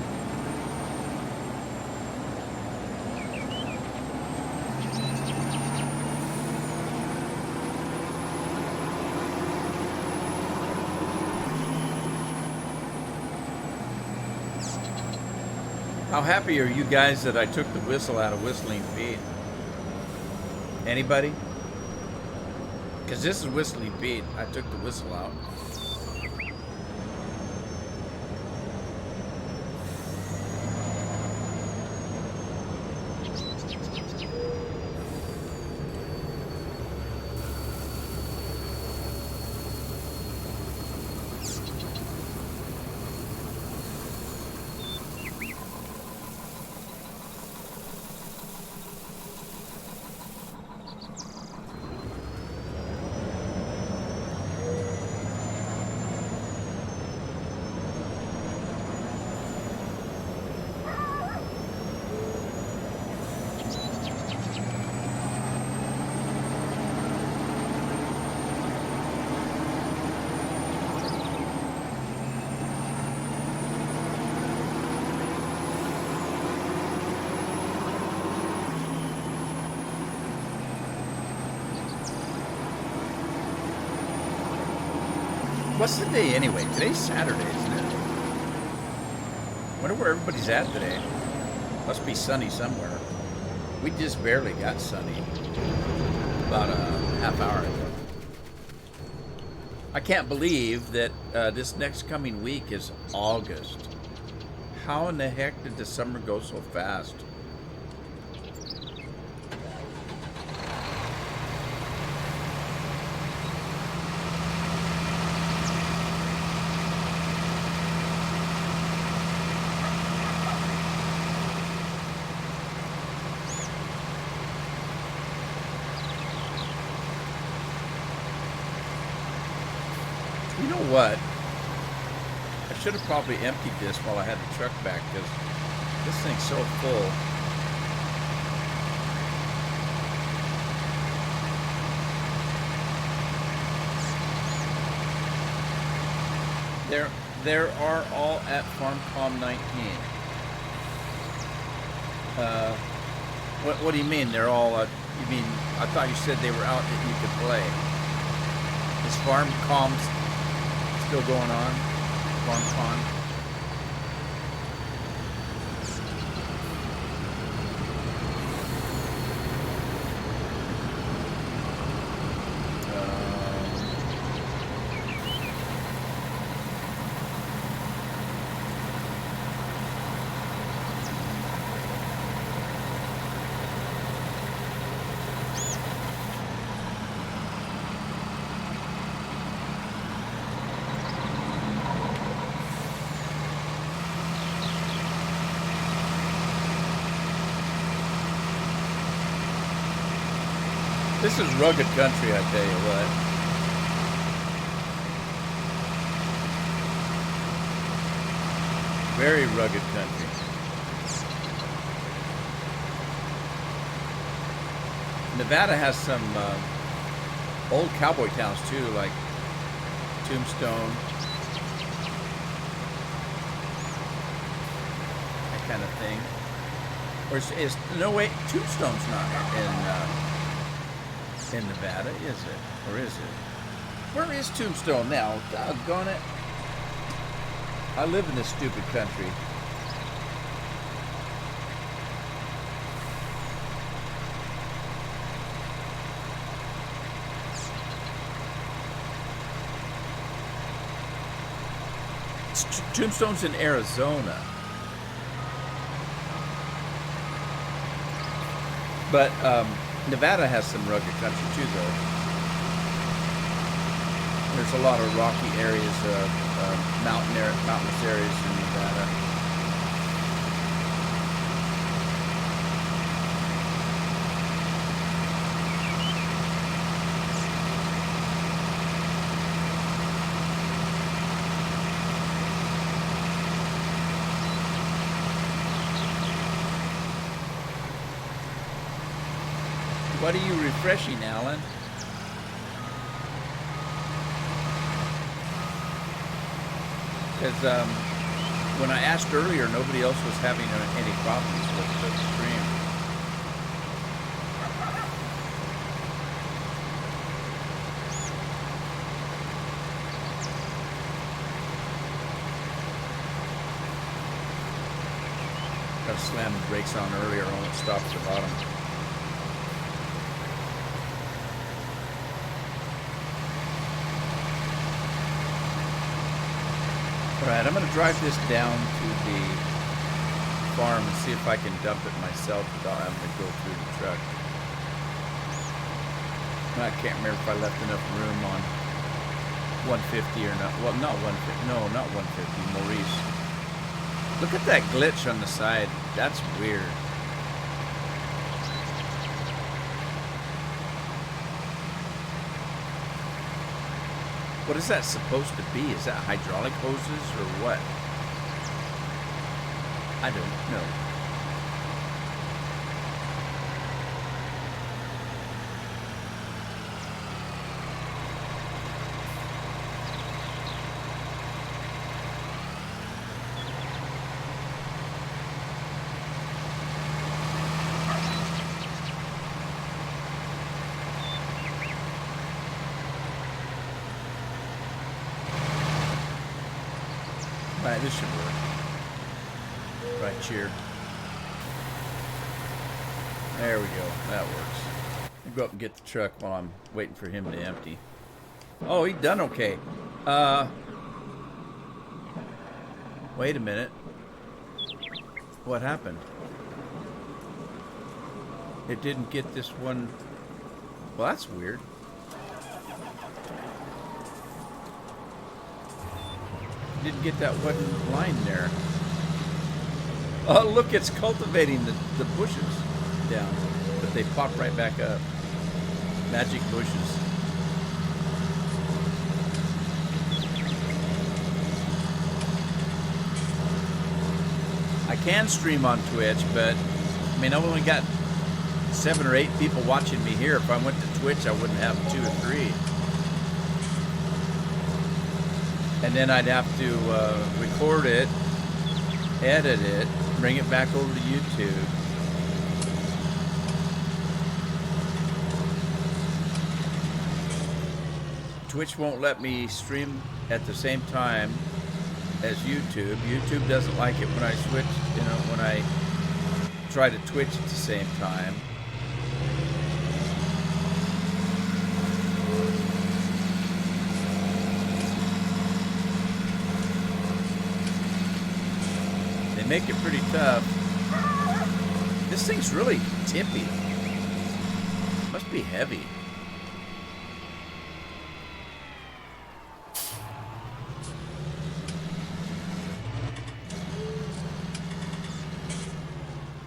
How happy are you guys that I took the whistle out of Whistling Pete? Anybody? Because this is Whistling Pete. I took the whistle out. What's the day anyway? Today's Saturday, isn't it? Wonder where everybody's at today. Must be sunny somewhere. We just barely got sunny about a half hour ago. I can't believe that this next coming week is August. How in the heck did the summer go so fast? You know what? I should have probably emptied this while I had the truck back because this thing's so full. There are all at FarmCom 19. What do you mean? They're all? You mean? I thought you said they were out that you could play. Is FarmCom still going on? FarmCon? This is rugged country, I tell you what. Very rugged country. Nevada has some old cowboy towns too, like Tombstone, that kind of thing. Or is no wait, Tombstone's not in Nevada, is it? Or is it? Where is Tombstone now? Doggone it. I live in this stupid country. Tombstone's in Arizona. But Nevada has some rugged country too, though. There's a lot of rocky areas, mountainous areas in Nevada. What are you refreshing, Alan? Because when I asked earlier, nobody else was having any problems with the stream. Got to slam the brakes on earlier, I won't stop at the bottom. Alright, I'm going to drive this down to the farm and see if I can dump it myself without having to go through the truck. I can't remember if I left enough room on 150 or not. Well, not 150. No, not 150. Maurice. Look at that glitch on the side. That's weird. What is that supposed to be? Is that hydraulic hoses or what? I don't know. Alright, this should work. Right, cheer. There we go. That works. I'll go up and get the truck while I'm waiting for him to empty. Oh, he done okay. Wait a minute. What happened? It didn't get this one. Well, that's weird. Didn't get that one line there. Oh, look, it's cultivating the bushes down, but they pop right back up. Magic bushes. I can stream on Twitch, but I mean, I've only got 7 or 8 people watching me here. If I went to Twitch, I wouldn't have 2 or 3. And then I'd have to record it, edit it, bring it back over to YouTube. Twitch won't let me stream at the same time as YouTube. YouTube doesn't like it when I switch, you know, when I try to Twitch at the same time. Make it pretty tough. This thing's really tippy. Must be heavy.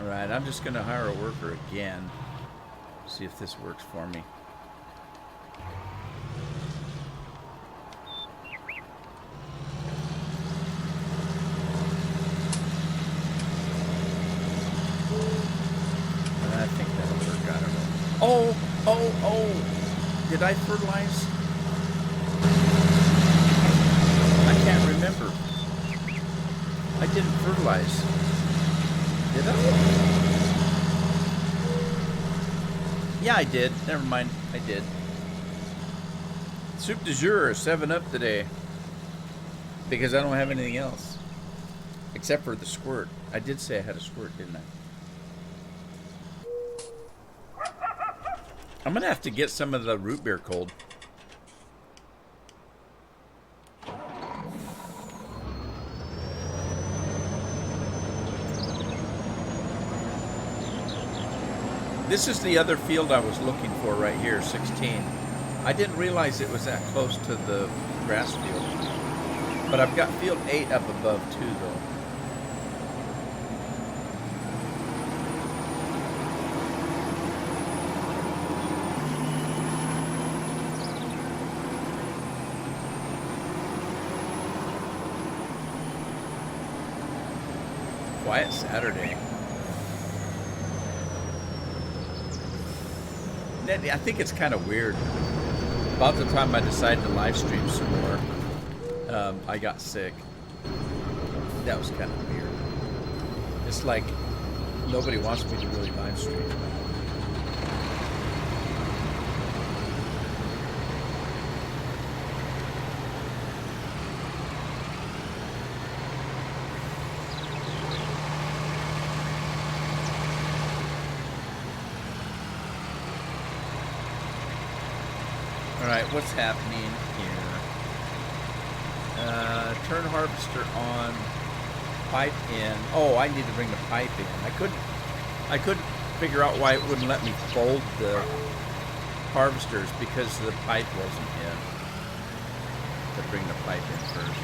Alright, I'm just gonna hire a worker again. See if this works for me. Oh, did I fertilize? I can't remember. I didn't fertilize. Did I? Yeah, I did. Never mind. I did. Soup du jour, 7-Up today. Because I don't have anything else. Except for the squirt. I did say I had a squirt, didn't I? I'm gonna have to get some of the root beer cold. This is the other field I was looking for right here, 16. I didn't realize it was that close to the grass field. But I've got field 8 up above too, though. Quiet Saturday. I think it's kind of weird. About the time I decided to live stream some more, I got sick. That was kind of weird. It's like nobody wants me to really live stream. Alright, what's happening here? Turn harvester on, pipe in. Oh, I need to bring the pipe in. I couldn't figure out why it wouldn't let me fold the harvesters because the pipe wasn't in. To bring the pipe in first.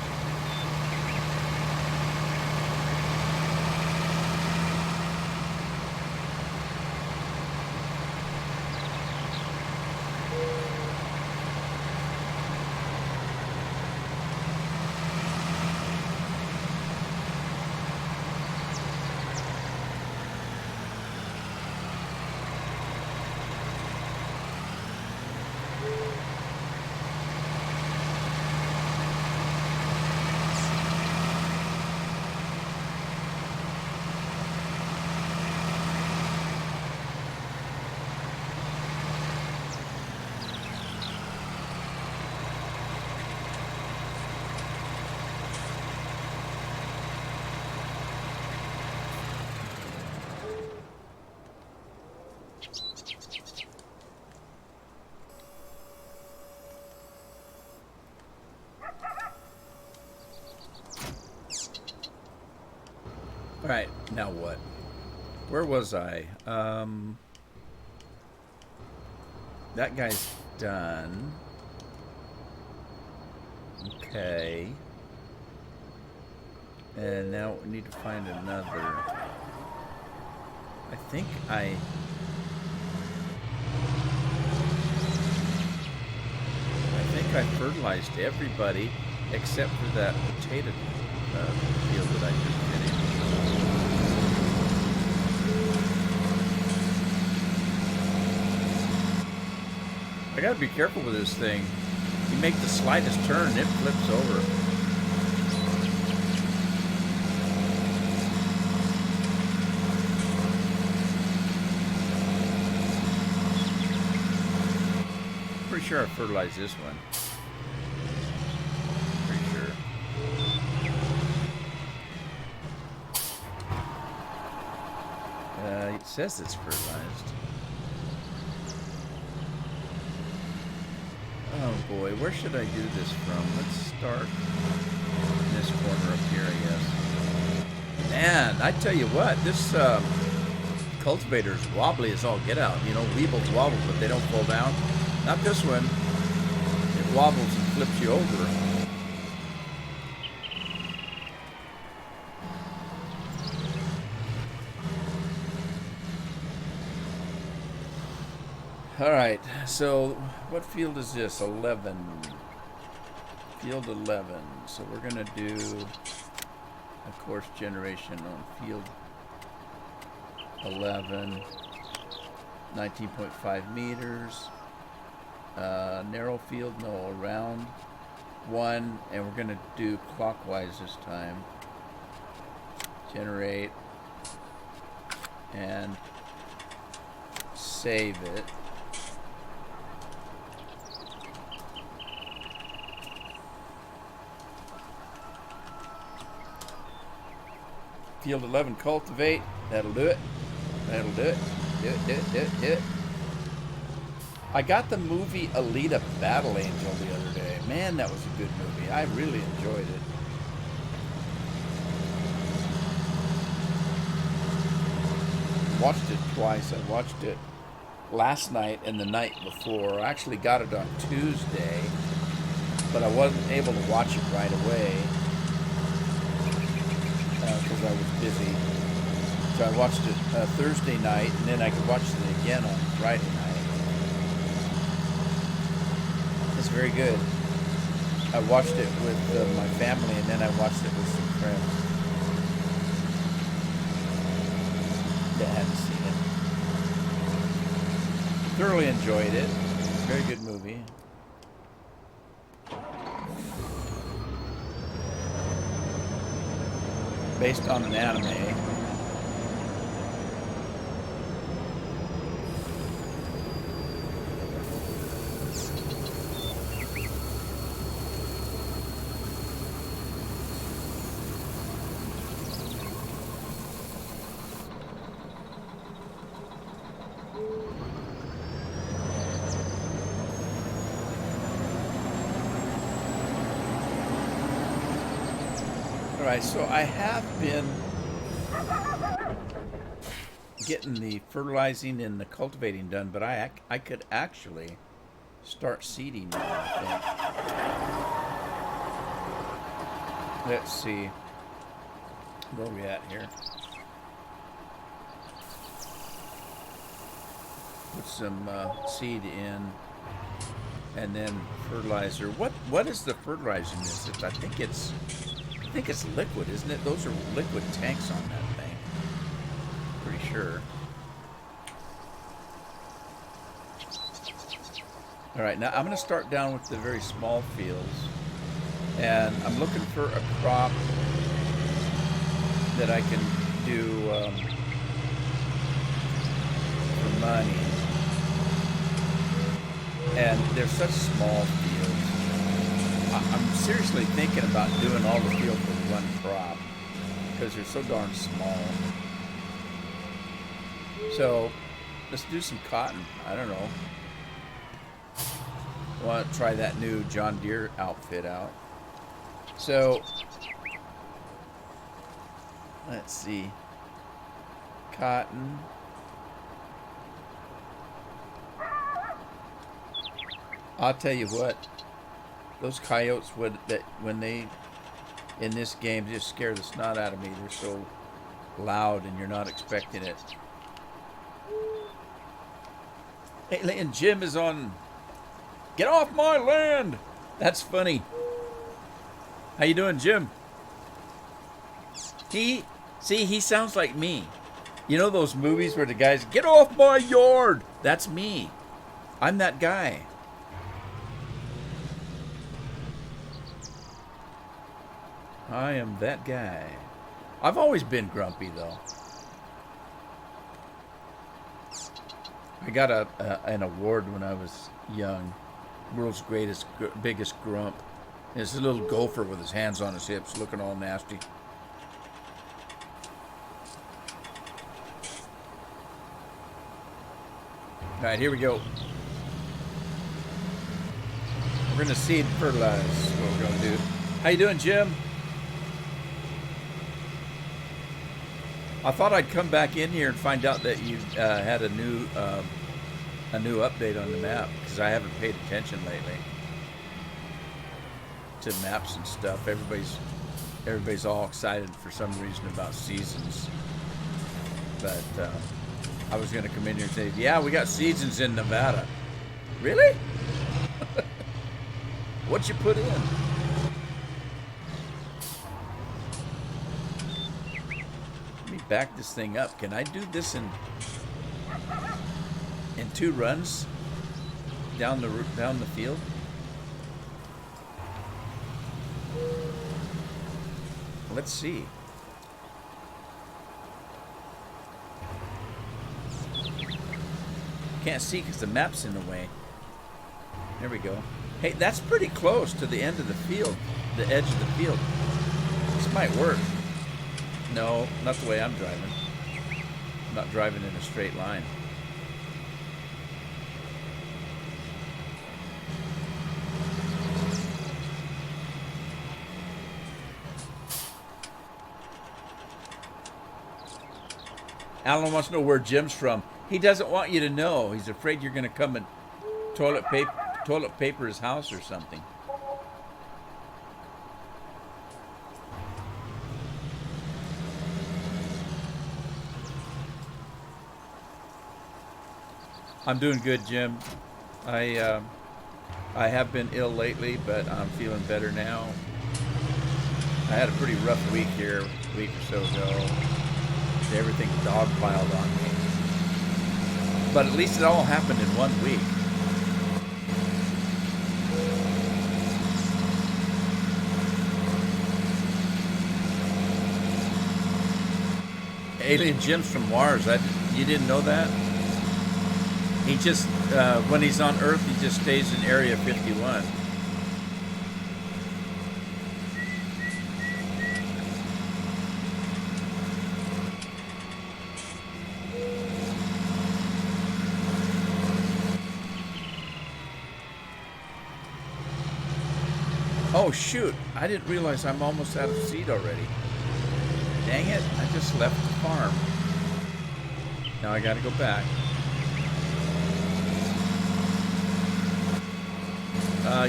Alright, now what? Where was I? That guy's done. Okay. And now we need to find another. I think I fertilized everybody except for that potato field that I just finished. I gotta be careful with this thing. You make the slightest turn and it flips over. Pretty sure I fertilized this one. Pretty sure. It says it's fertilized. Oh boy, where should I do this from? Let's start in this corner up here, I guess. Man, I tell you what, this cultivator is wobbly as all get out. You know, weevils wobble, but they don't fall down. Not this one. It wobbles and flips you over. Alright, so what field is this? 11. Field 11. So we're going to do a course generation on field 11. 19.5 meters. Narrow field, no, around 1. And we're going to do clockwise this time. Generate. And save it. Field 11, cultivate. That'll do it. That'll do it. Do it, do it, do it, do it. I got the movie Alita Battle Angel the other day. Man, that was a good movie. I really enjoyed it. Watched it twice. I watched it last night and the night before. I actually got it on Tuesday, but I wasn't able to watch it right away. Because I was busy. So I watched it Thursday night, and then I could watch it again on Friday night. It's very good. I watched it with my family, and then I watched it with some friends that hadn't seen it. Thoroughly enjoyed it. Very good movie. Based on an anime. All right, so I have been getting the fertilizing and the cultivating done, but I could actually start seeding now, I think. Let's see. Where are we at here? Put some seed in, and then fertilizer. What is the fertilizer in this? I think it's liquid, isn't it? Those are liquid tanks on that thing. Pretty sure. All right, now I'm going to start down with the very small fields, and I'm looking for a crop that I can do for money. And they're such small fields. I'm seriously thinking about doing all the field with one crop because they're so darn small. So let's do some cotton. I don't know. I want to try that new John Deere outfit out. So let's see. Cotton. I'll tell you what. Those coyotes would when they in this game just scare the snot out of me. They're so loud and you're not expecting it. Hey, and Jim is on. Get off my land! That's funny. How you doing, Jim? He sounds like me. You know those movies where the guys get off my yard? That's me. I'm that guy. I am that guy. I've always been grumpy, though. I got an award when I was young. World's biggest grump. It's a little gopher with his hands on his hips, looking all nasty. All right, here we go. We're gonna seed and fertilize. That's what we're gonna do. How you doing, Jim? I thought I'd come back in here and find out that you had a new update on the map because I haven't paid attention lately to maps and stuff. Everybody's all excited for some reason about seasons, but I was going to come in here and say, yeah, we got seasons in Nevada. Really? What you put in? Back this thing up. Can I do this in 2 runs down the field? Let's see. Can't see because the map's in the way. There we go. Hey, that's pretty close to the end of the field, the edge of the field. This might work. No, not the way I'm driving. I'm not driving in a straight line. Alan wants to know where Jim's from. He doesn't want you to know. He's afraid you're going to come and toilet paper his house or something. I'm doing good, Jim. I have been ill lately, but I'm feeling better now. I had a pretty rough week here a week or so ago. Everything dogpiled on me. But at least it all happened in 1 week. Alien Jim's from Mars. You didn't know that? He just, when he's on Earth, he just stays in Area 51. Oh shoot, I didn't realize I'm almost out of seed already. Dang it, I just left the farm. Now I gotta go back.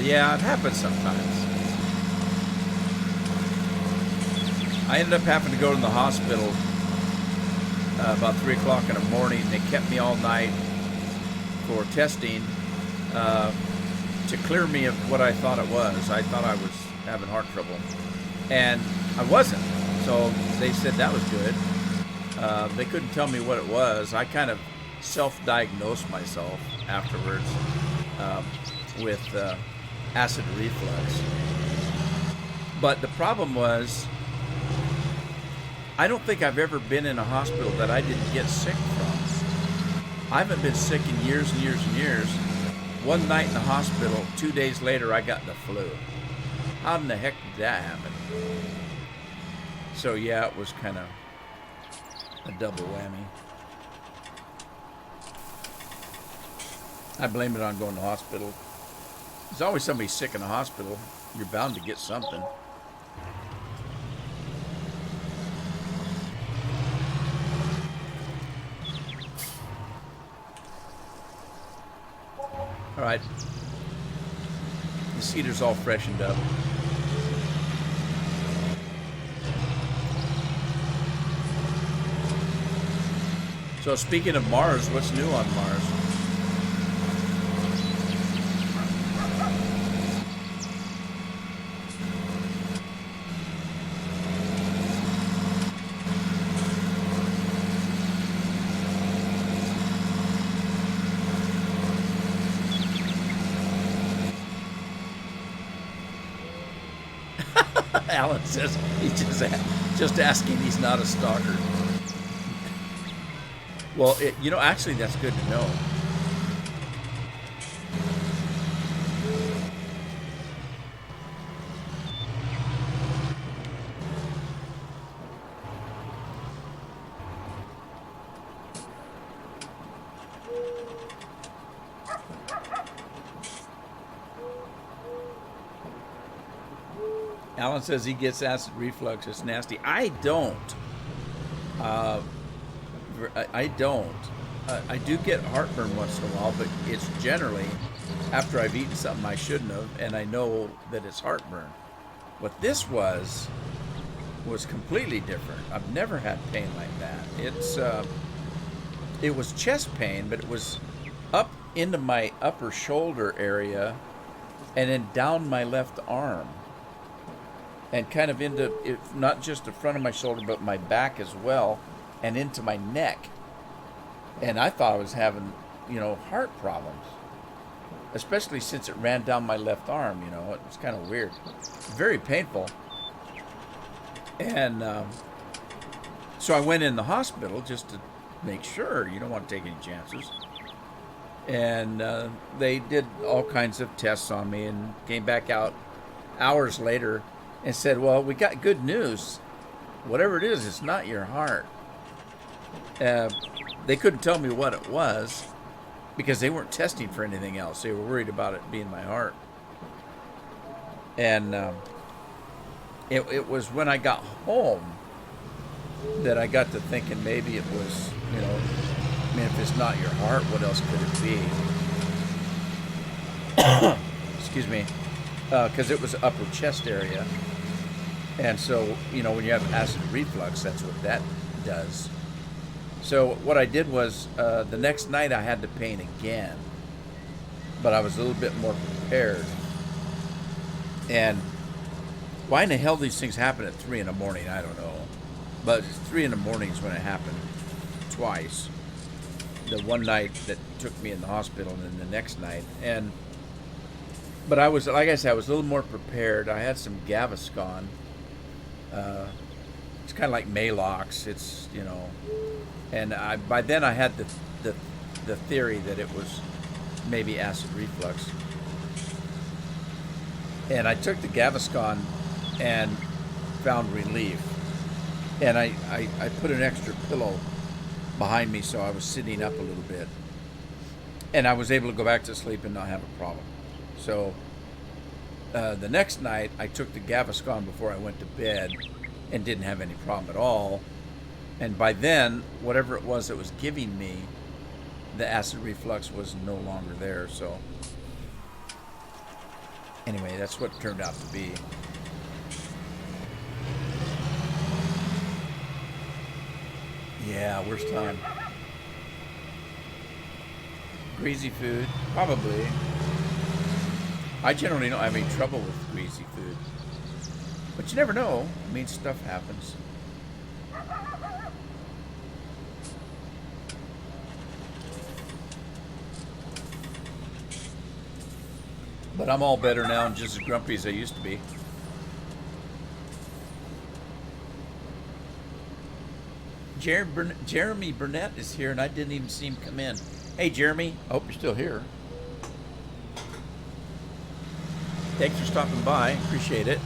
Yeah, it happens sometimes. I ended up having to go to the hospital about 3 o'clock in the morning. They kept me all night for testing to clear me of what I thought it was. I thought I was having heart trouble, and I wasn't. So they said that was good. They couldn't tell me what it was. I kind of self-diagnosed myself afterwards with acid reflux. But the problem was, I don't think I've ever been in a hospital that I didn't get sick from. I haven't been sick in years and years and years. One night in the hospital, 2 days later, I got the flu. How in the heck did that happen? So yeah, it was kind of a double whammy. I blame it on going to the hospital. There's always somebody sick in the hospital. You're bound to get something. All right. The cedar's all freshened up. So speaking of Mars, what's new on Mars? Alan says he's just asking. He's not a stalker. Well, actually, that's good to know. Alan says he gets acid reflux. It's nasty. I don't. I don't. I do get heartburn once in a while, but it's generally after I've eaten something I shouldn't have, and I know that it's heartburn. What this was completely different. I've never had pain like that. It was chest pain, but it was up into my upper shoulder area, and then down my left arm, and kind of into not just the front of my shoulder, but my back as well, and into my neck. And I thought I was having, heart problems, especially since it ran down my left arm. It was kind of weird, very painful. And so I went in the hospital just to make sure. You don't want to take any chances. And they did all kinds of tests on me and came back out hours later and said, well, we got good news. Whatever it is, it's not your heart. They couldn't tell me what it was because they weren't testing for anything else. They were worried about it being my heart. And it was when I got home that I got to thinking maybe it was, if it's not your heart, what else could it be? Excuse me. Because it was upper chest area. And so, when you have acid reflux, that's what that does. So what I did was, the next night I had the pain again, but I was a little bit more prepared. And why in the hell these things happen at 3 in the morning, I don't know. But 3 in the morning is when it happened twice. the one night that took me in the hospital, and then the next night. But like I said, I was a little more prepared. I had some Gaviscon. It's kind of like Maalox. It's, and by then I had the theory that it was maybe acid reflux. And I took the Gaviscon and found relief. And I put an extra pillow behind me, so I was sitting up a little bit. And I was able to go back to sleep and not have a problem. So the next night, I took the Gaviscon before I went to bed and didn't have any problem at all. And by then, whatever it was that was giving me the acid reflux was no longer there. So anyway, that's what it turned out to be. Yeah, worst time. Greasy food, probably. I generally don't have any trouble with greasy food. But you never know. I mean, stuff happens. But I'm all better now and just as grumpy as I used to be. Jeremy Burnett is here, and I didn't even see him come in. Hey, Jeremy. I hope you're still here. Thanks for stopping by. Appreciate it.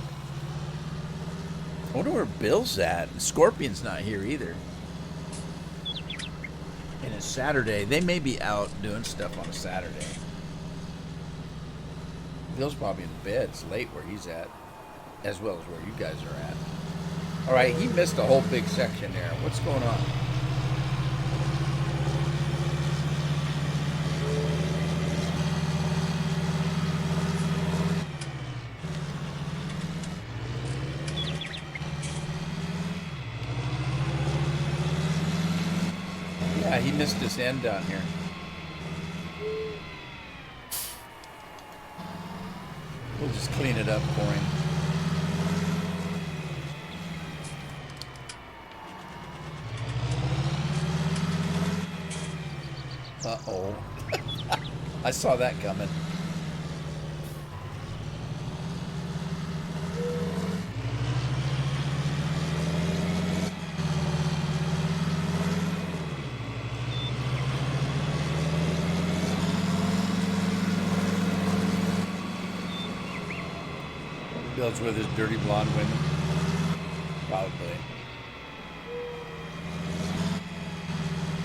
I wonder where Bill's at. Scorpion's not here either. And it's Saturday. They may be out doing stuff on a Saturday. Bill's probably in bed. It's late where he's at, as well as where you guys are at. All right, he missed a whole big section there. What's going on? Yeah, he missed this end down here. We'll just clean it up for him. Uh-oh. I saw that coming. Bill's with his dirty blonde women. Probably.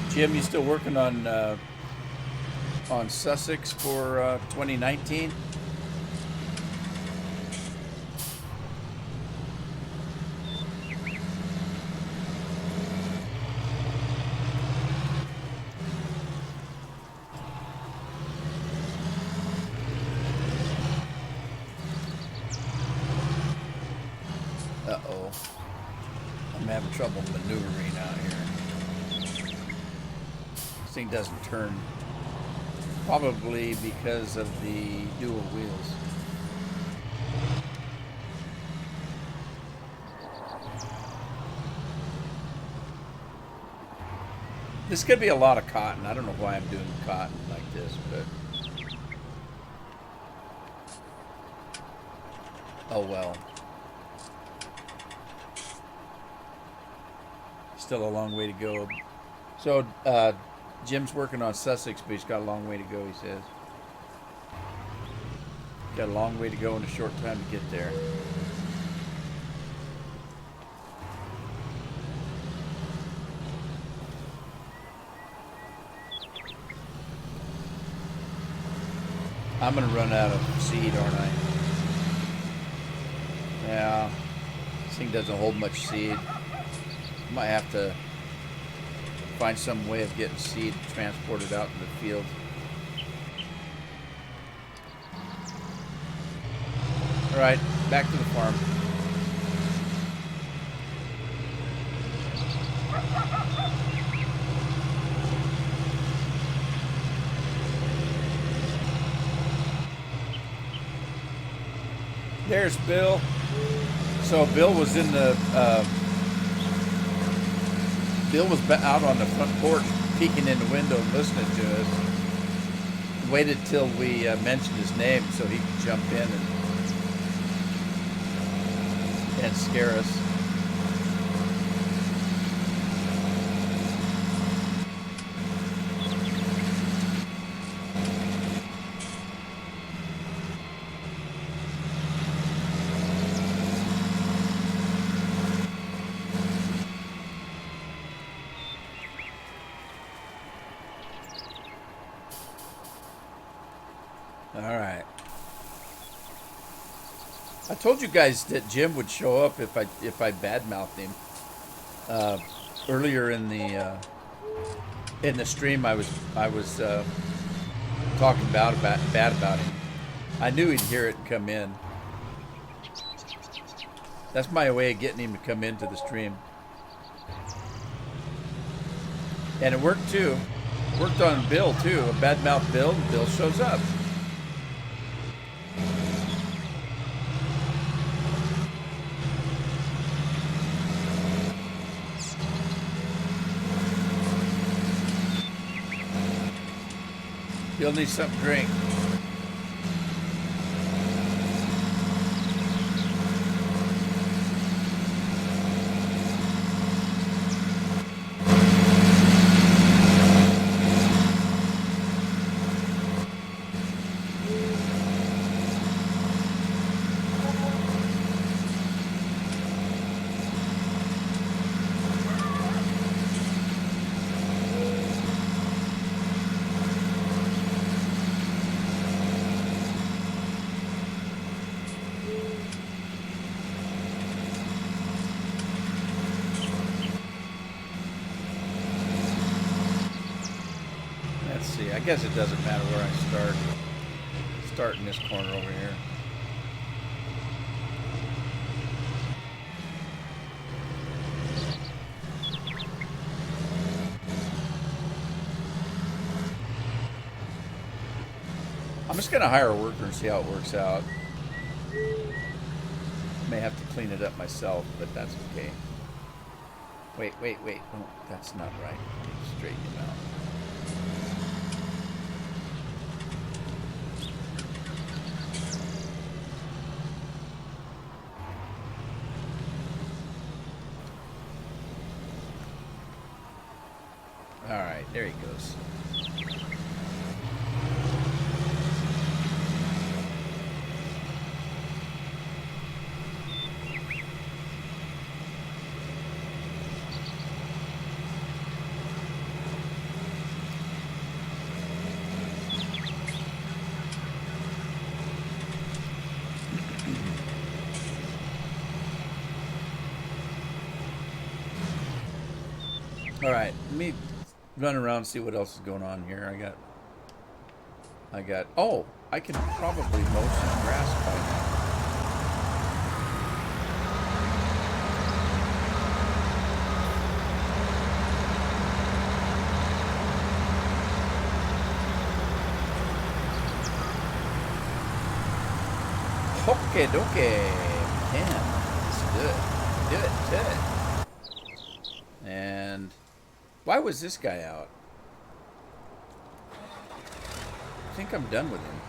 Jim, you still working on Sussex for 2019? Uh-oh. I'm having trouble maneuvering out here. This thing doesn't turn. Probably because of the dual wheels. This could be a lot of cotton. I don't know why I'm doing cotton like this, but oh well. Still a long way to go. So, Jim's working on Sussex, but he's got a long way to go, he says. Got a long way to go in a short time to get there. I'm going to run out of seed, aren't I? Yeah. This thing doesn't hold much seed. Might have to find some way of getting seed transported out in the field. All right, back to the farm. There's Bill. So Bill was in the Bill was out on the front porch peeking in the window and listening to us. Waited till we mentioned his name so he could jump in and scare us. All right. I told you guys that Jim would show up if I badmouthed him. Earlier in the stream, I was talking bad about him. I knew he'd hear it and come in. That's my way of getting him to come into the stream. And it worked too. Worked on Bill too. A badmouth Bill, and Bill shows up. Bill needs something to drink. I guess it doesn't matter where I start. Start in this corner over here. I'm just gonna hire a worker and see how it works out. May have to clean it up myself, but that's okay. Wait. Oh, that's not right. I need to straighten him out. All right, there he goes. All right, let me run around and see what else is going on here. I got. Oh, I can probably mow some grass by now. Okay, dokie. Can. Let's do it. And why was this guy out? I think I'm done with him.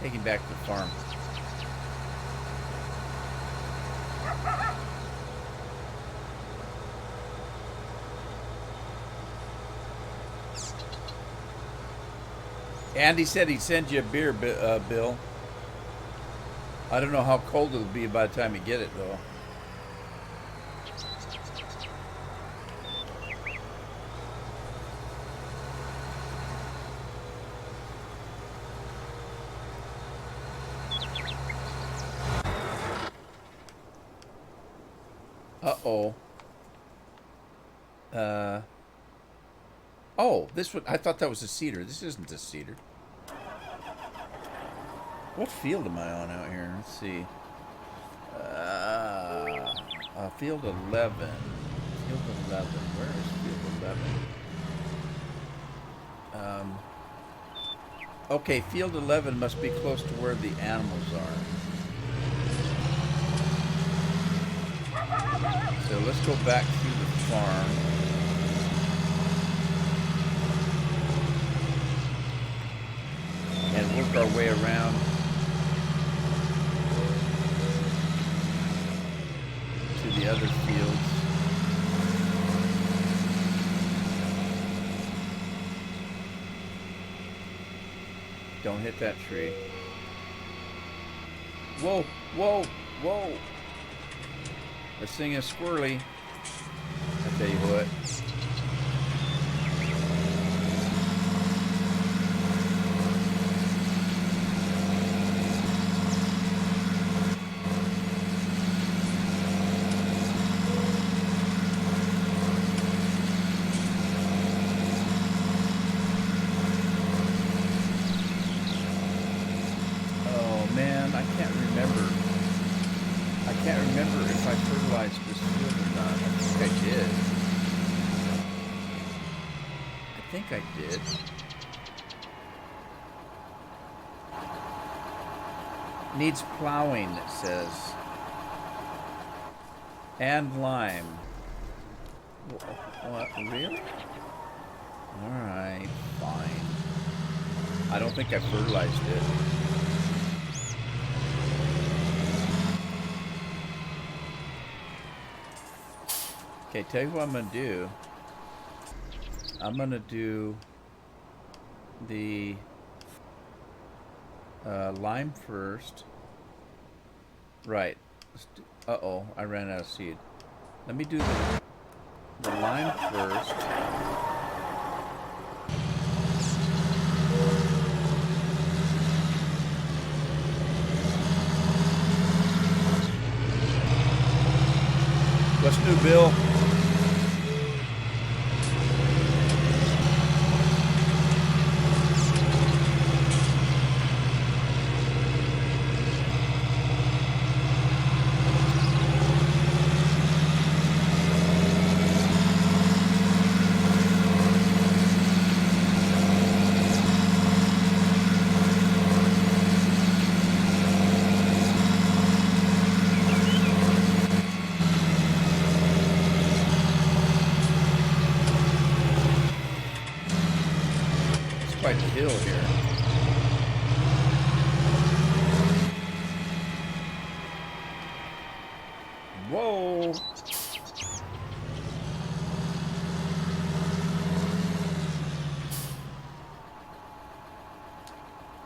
Take him back to the farm. Andy said he'd send you a beer, Bill. I don't know how cold it'll be by the time you get it, though. Uh-oh. Oh, this one, I thought that was a cedar. This isn't a cedar. What field am I on out here? Let's see. Field 11. Field 11. Where is field 11? Okay, field 11 must be close to where the animals are. So let's go back through the farm. And work our way around to the other fields. Don't hit that tree. Whoa, whoa, whoa. This thing is squirrely. I tell you what. If I fertilized this field or not. I think I did. I think I did. Needs plowing, it says. And lime. What? Really? Alright, fine. I don't think I fertilized it. Okay, tell you what I'm going to do. I'm going to do the lime first. Right. Uh-oh, I ran out of seed. Let me do the lime first. What's new, Bill? Quite the hill here. Whoa!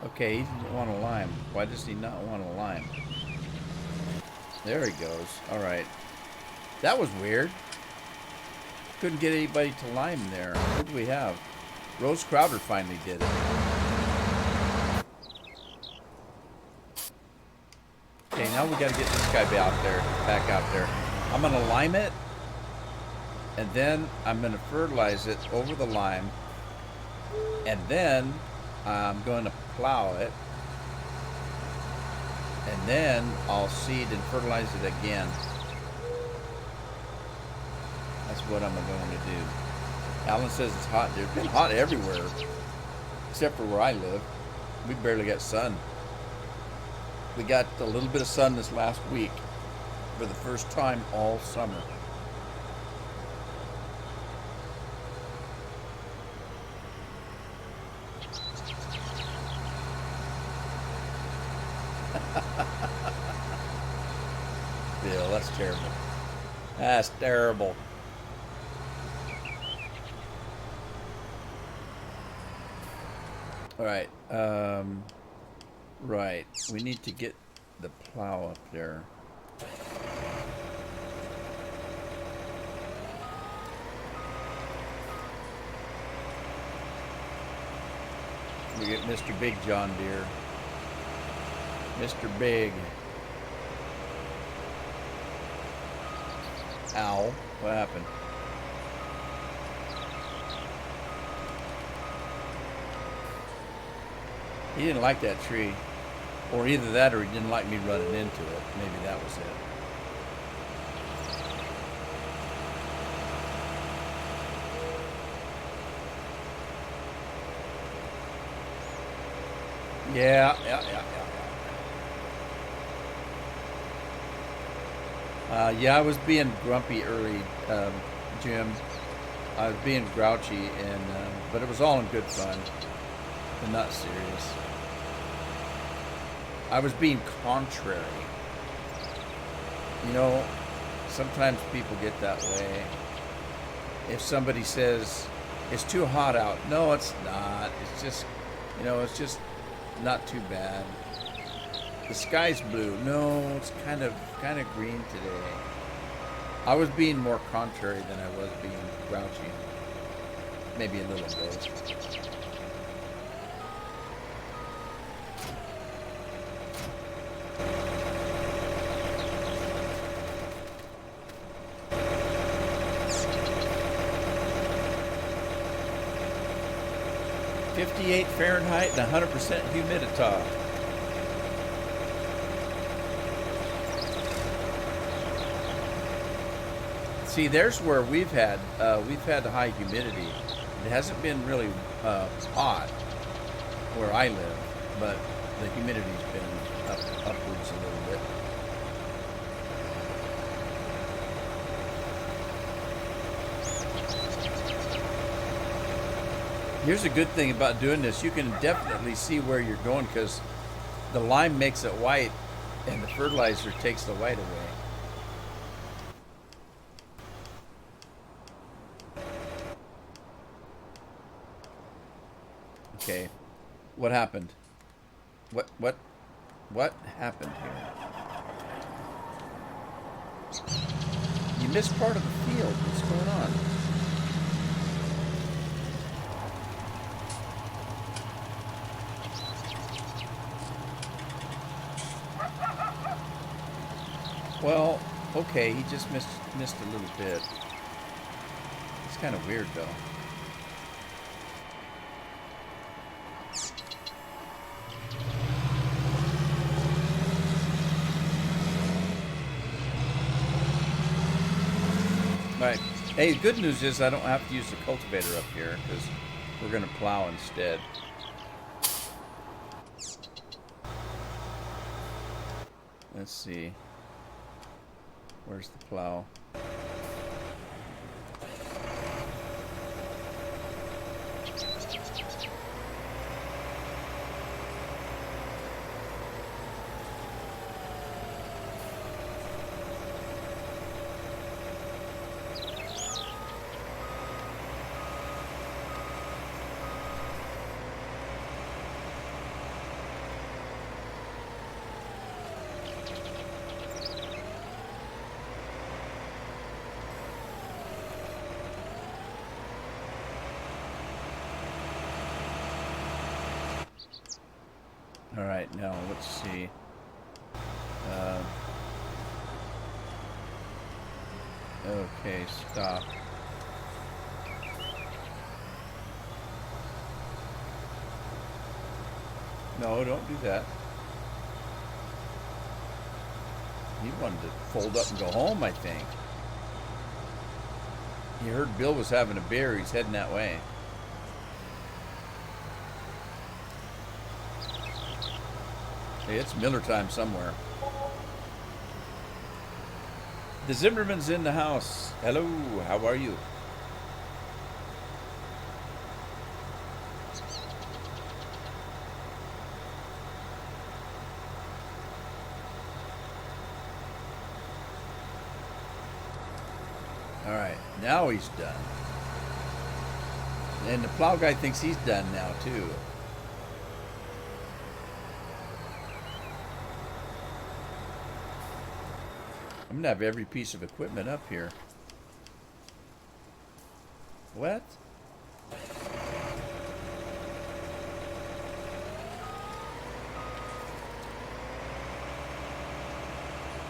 Okay, he didn't want a lime. Why does he not want a lime? There he goes. Alright. That was weird. Couldn't get anybody to lime there. What do we have? Rose Crowder finally did it. Okay, now we gotta get this guy back out there. I'm gonna lime it, and then I'm gonna fertilize it over the lime, and then I'm going to plow it, and then I'll seed and fertilize it again. That's what I'm going to do. Alan says it's hot. It's been hot everywhere, except for where I live. We barely got sun. We got a little bit of sun this last week for the first time all summer. Bill, that's terrible. That's terrible. All right. Right. We need to get the plow up there. We get Mr. Big John Deere. Mr. Big. Ow. What happened? He didn't like that tree. Or either that or he didn't like me running into it. Maybe that was it. Yeah. Yeah, I was being grumpy early. Jim. I was being grouchy, and but it was all in good fun and not serious. I was being contrary. You know, sometimes people get that way. If somebody says it's too hot out, no, it's not. It's just, it's just not too bad. The sky's blue. No, it's kind of green today. I was being more contrary than I was being grouchy. Maybe a little both. .58 Fahrenheit and 100% humidity. See, there's where we've had high humidity. It hasn't been really hot where I live, but the humidity's been upwards a little bit. Here's a good thing about doing this. You can definitely see where you're going because the lime makes it white and the fertilizer takes the white away. Okay, what happened? What happened here? You missed part of the field. What's going on? Well, okay, he just missed a little bit. It's kind of weird, though. Right. Hey, good news is I don't have to use the cultivator up here because we're going to plow instead. Let's see. Where's the plow? All right, now let's see. Okay, stop. No, don't do that. He wanted to fold up and go home, I think. He heard Bill was having a beer. He's heading that way. Hey, it's Miller time somewhere. The Zimmerman's in the house. Hello, how are you? All right, now he's done. And the plow guy thinks he's done now, too. I'm going to have every piece of equipment up here. What?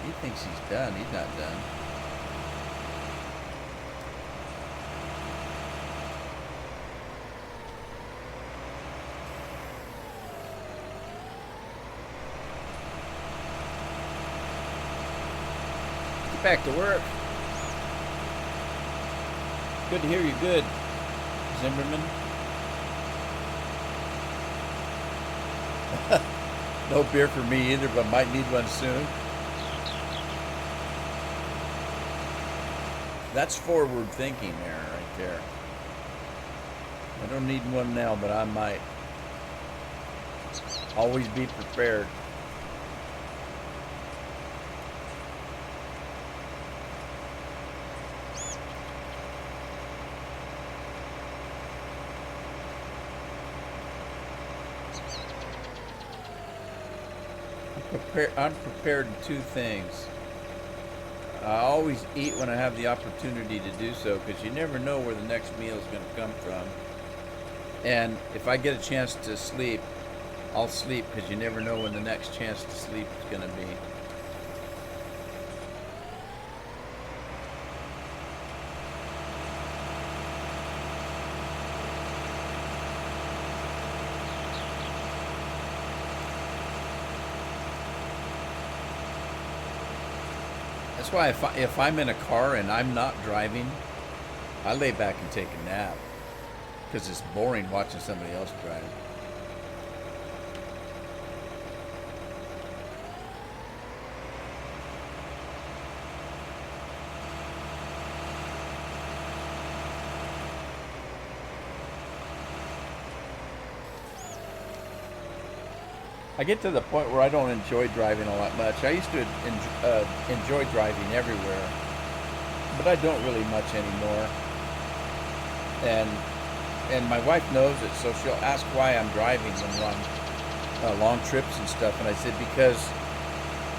He thinks he's done. He's not done. Back to work. Good to hear you good, Zimmerman. No beer for me either, but might need one soon. That's forward thinking there, right there. I don't need one now, but I might. Always be prepared. I'm prepared in two things. I always eat when I have the opportunity to do so, because you never know where the next meal is going to come from. And if I get a chance to sleep, I'll sleep, because you never know when the next chance to sleep is going to be. That's why if I'm in a car and I'm not driving, I lay back and take a nap, because it's boring watching somebody else drive. I get to the point where I don't enjoy driving all that much. I used to enjoy driving everywhere, but I don't really much anymore. And my wife knows it, so she'll ask why I'm driving when we're on long trips and stuff. And I said, because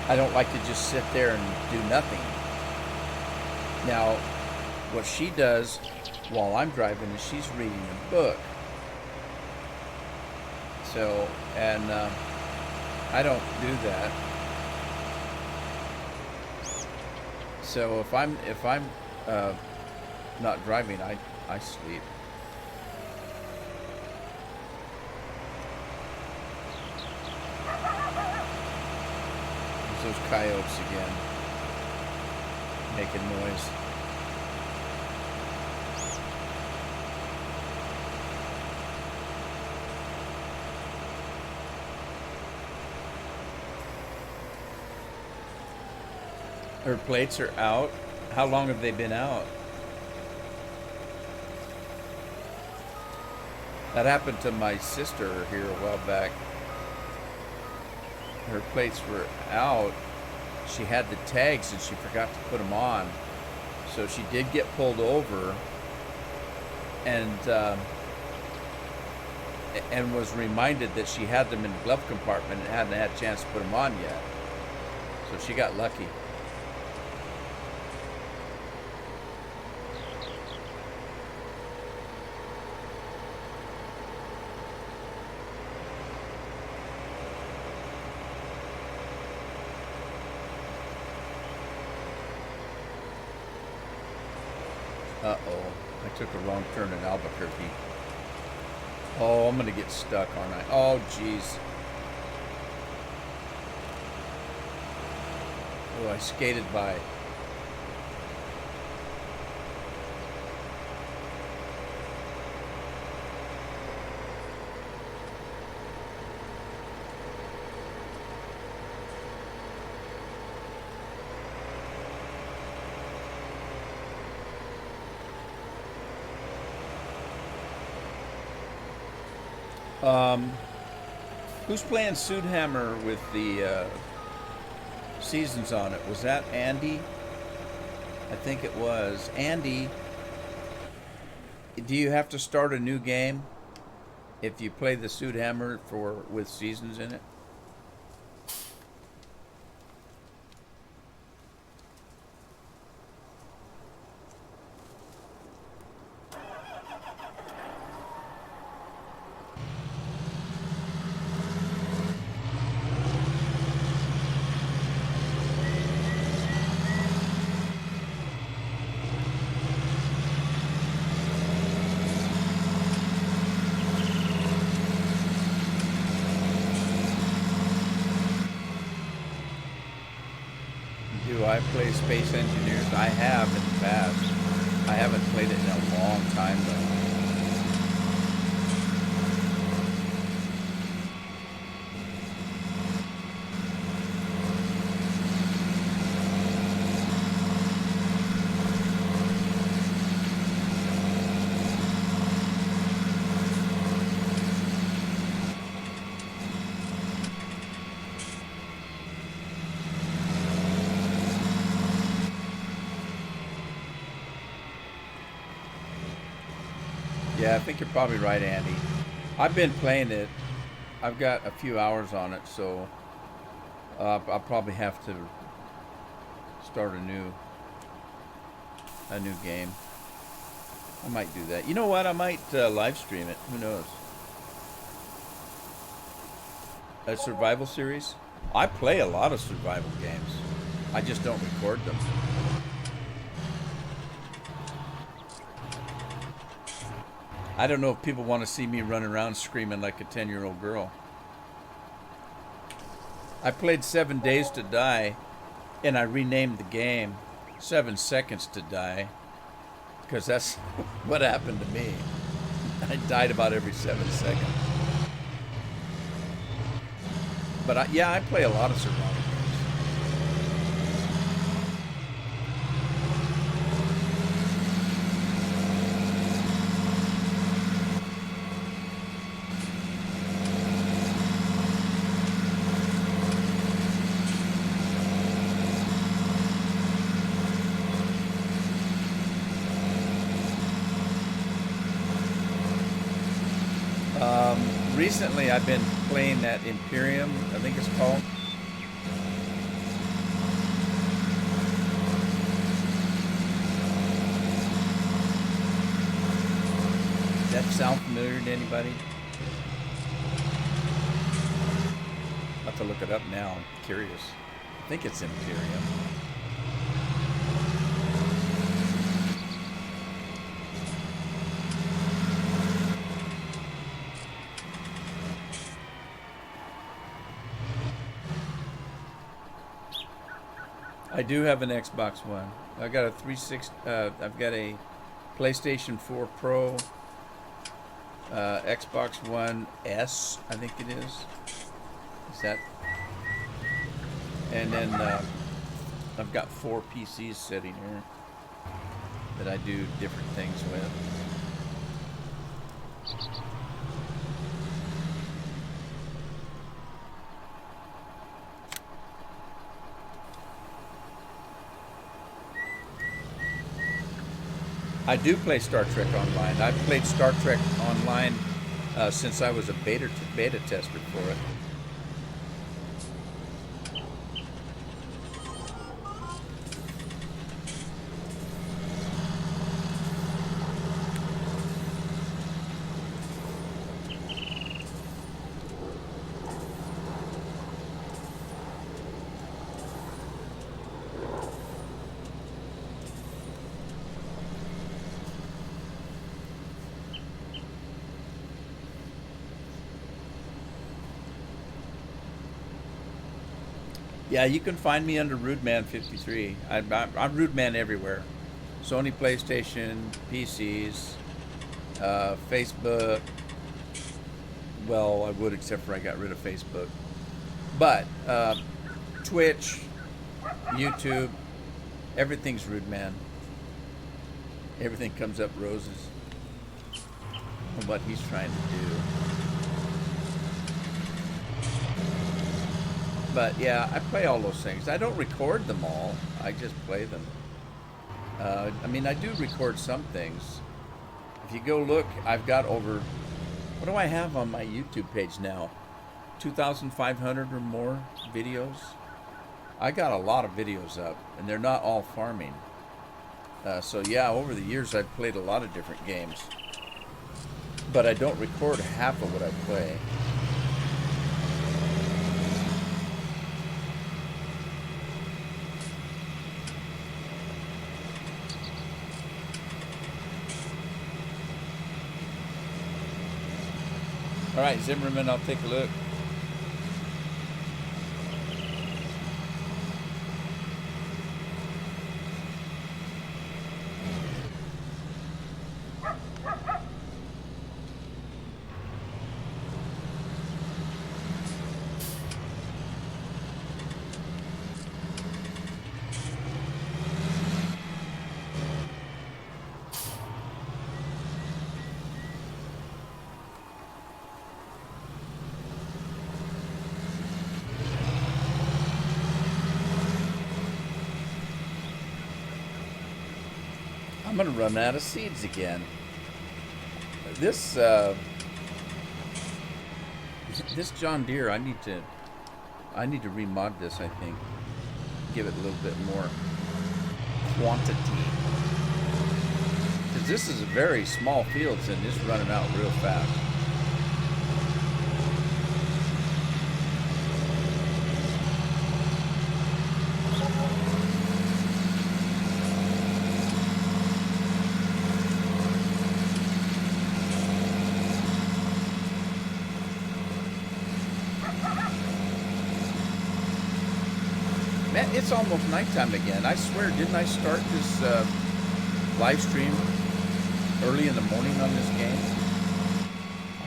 I don't like to just sit there and do nothing. Now, what she does while I'm driving is she's reading a book. So, and I don't do that. So if I'm not driving, I sleep. There's those coyotes again, making noise. Her plates are out. How long have they been out? That happened to my sister here a while back. Her plates were out. She had the tags and she forgot to put them on. So she did get pulled over and was reminded that she had them in the glove compartment and hadn't had a chance to put them on yet. So she got lucky. Uh-oh, I took a wrong turn in Albuquerque. Oh, I'm gonna get stuck, aren't I? Oh, jeez. Oh, I skated by. Who's playing Suit Hammer with the seasons on it? Was that Andy? I think it was. Andy, do you have to start a new game if you play the Suit Hammer with seasons in it? Do I play Space Engineers? I have in the past. I haven't played it in a long time though. Yeah, I think you're probably right, Andy. I've been playing it. I've got a few hours on it, so I'll probably have to start a new game. I might do that. You know what? I might live stream it. Who knows? A survival series. I play a lot of survival games. I just don't record them. I don't know if people want to see me running around screaming like a 10-year-old girl. I played 7 Days to Die, and I renamed the game 7 Seconds to Die, because that's what happened to me. I died about every 7 seconds. But yeah, I play a lot of survival games. Recently, I've been playing that Imperium, I think it's called. Does that sound familiar to anybody? I'll have to look it up now. I'm curious. I think it's Imperium. I do have an Xbox One. I got a 360. I've got a PlayStation 4 Pro, Xbox One S, I think it is. Is that? And then I've got 4 PCs sitting here that I do different things with. I do play Star Trek Online. I've played Star Trek Online since I was a beta tester for it. Yeah, you can find me under Rudeman53. I'm Rudeman everywhere. Sony PlayStation, PCs, Facebook. Well, I would, except for I got rid of Facebook. But Twitch, YouTube, everything's Rudeman. Everything comes up roses. I don't know what he's trying to do. But yeah, I play all those things. I don't record them all. I just play them. I mean, I do record some things. If you go look, I've got over, what do I have on my YouTube page now? 2,500 or more videos. I got a lot of videos up, and they're not all farming. So yeah, over the years I've played a lot of different games. But I don't record half of what I play. All right, Zimmerman, I'll take a look. I'm gonna run out of seeds again. This this John Deere, I need to remod this. I think, give it a little bit more quantity, because this is a very small fields and it's running out real fast. Man, it's almost nighttime again. I swear, didn't I start this live stream early in the morning on this game?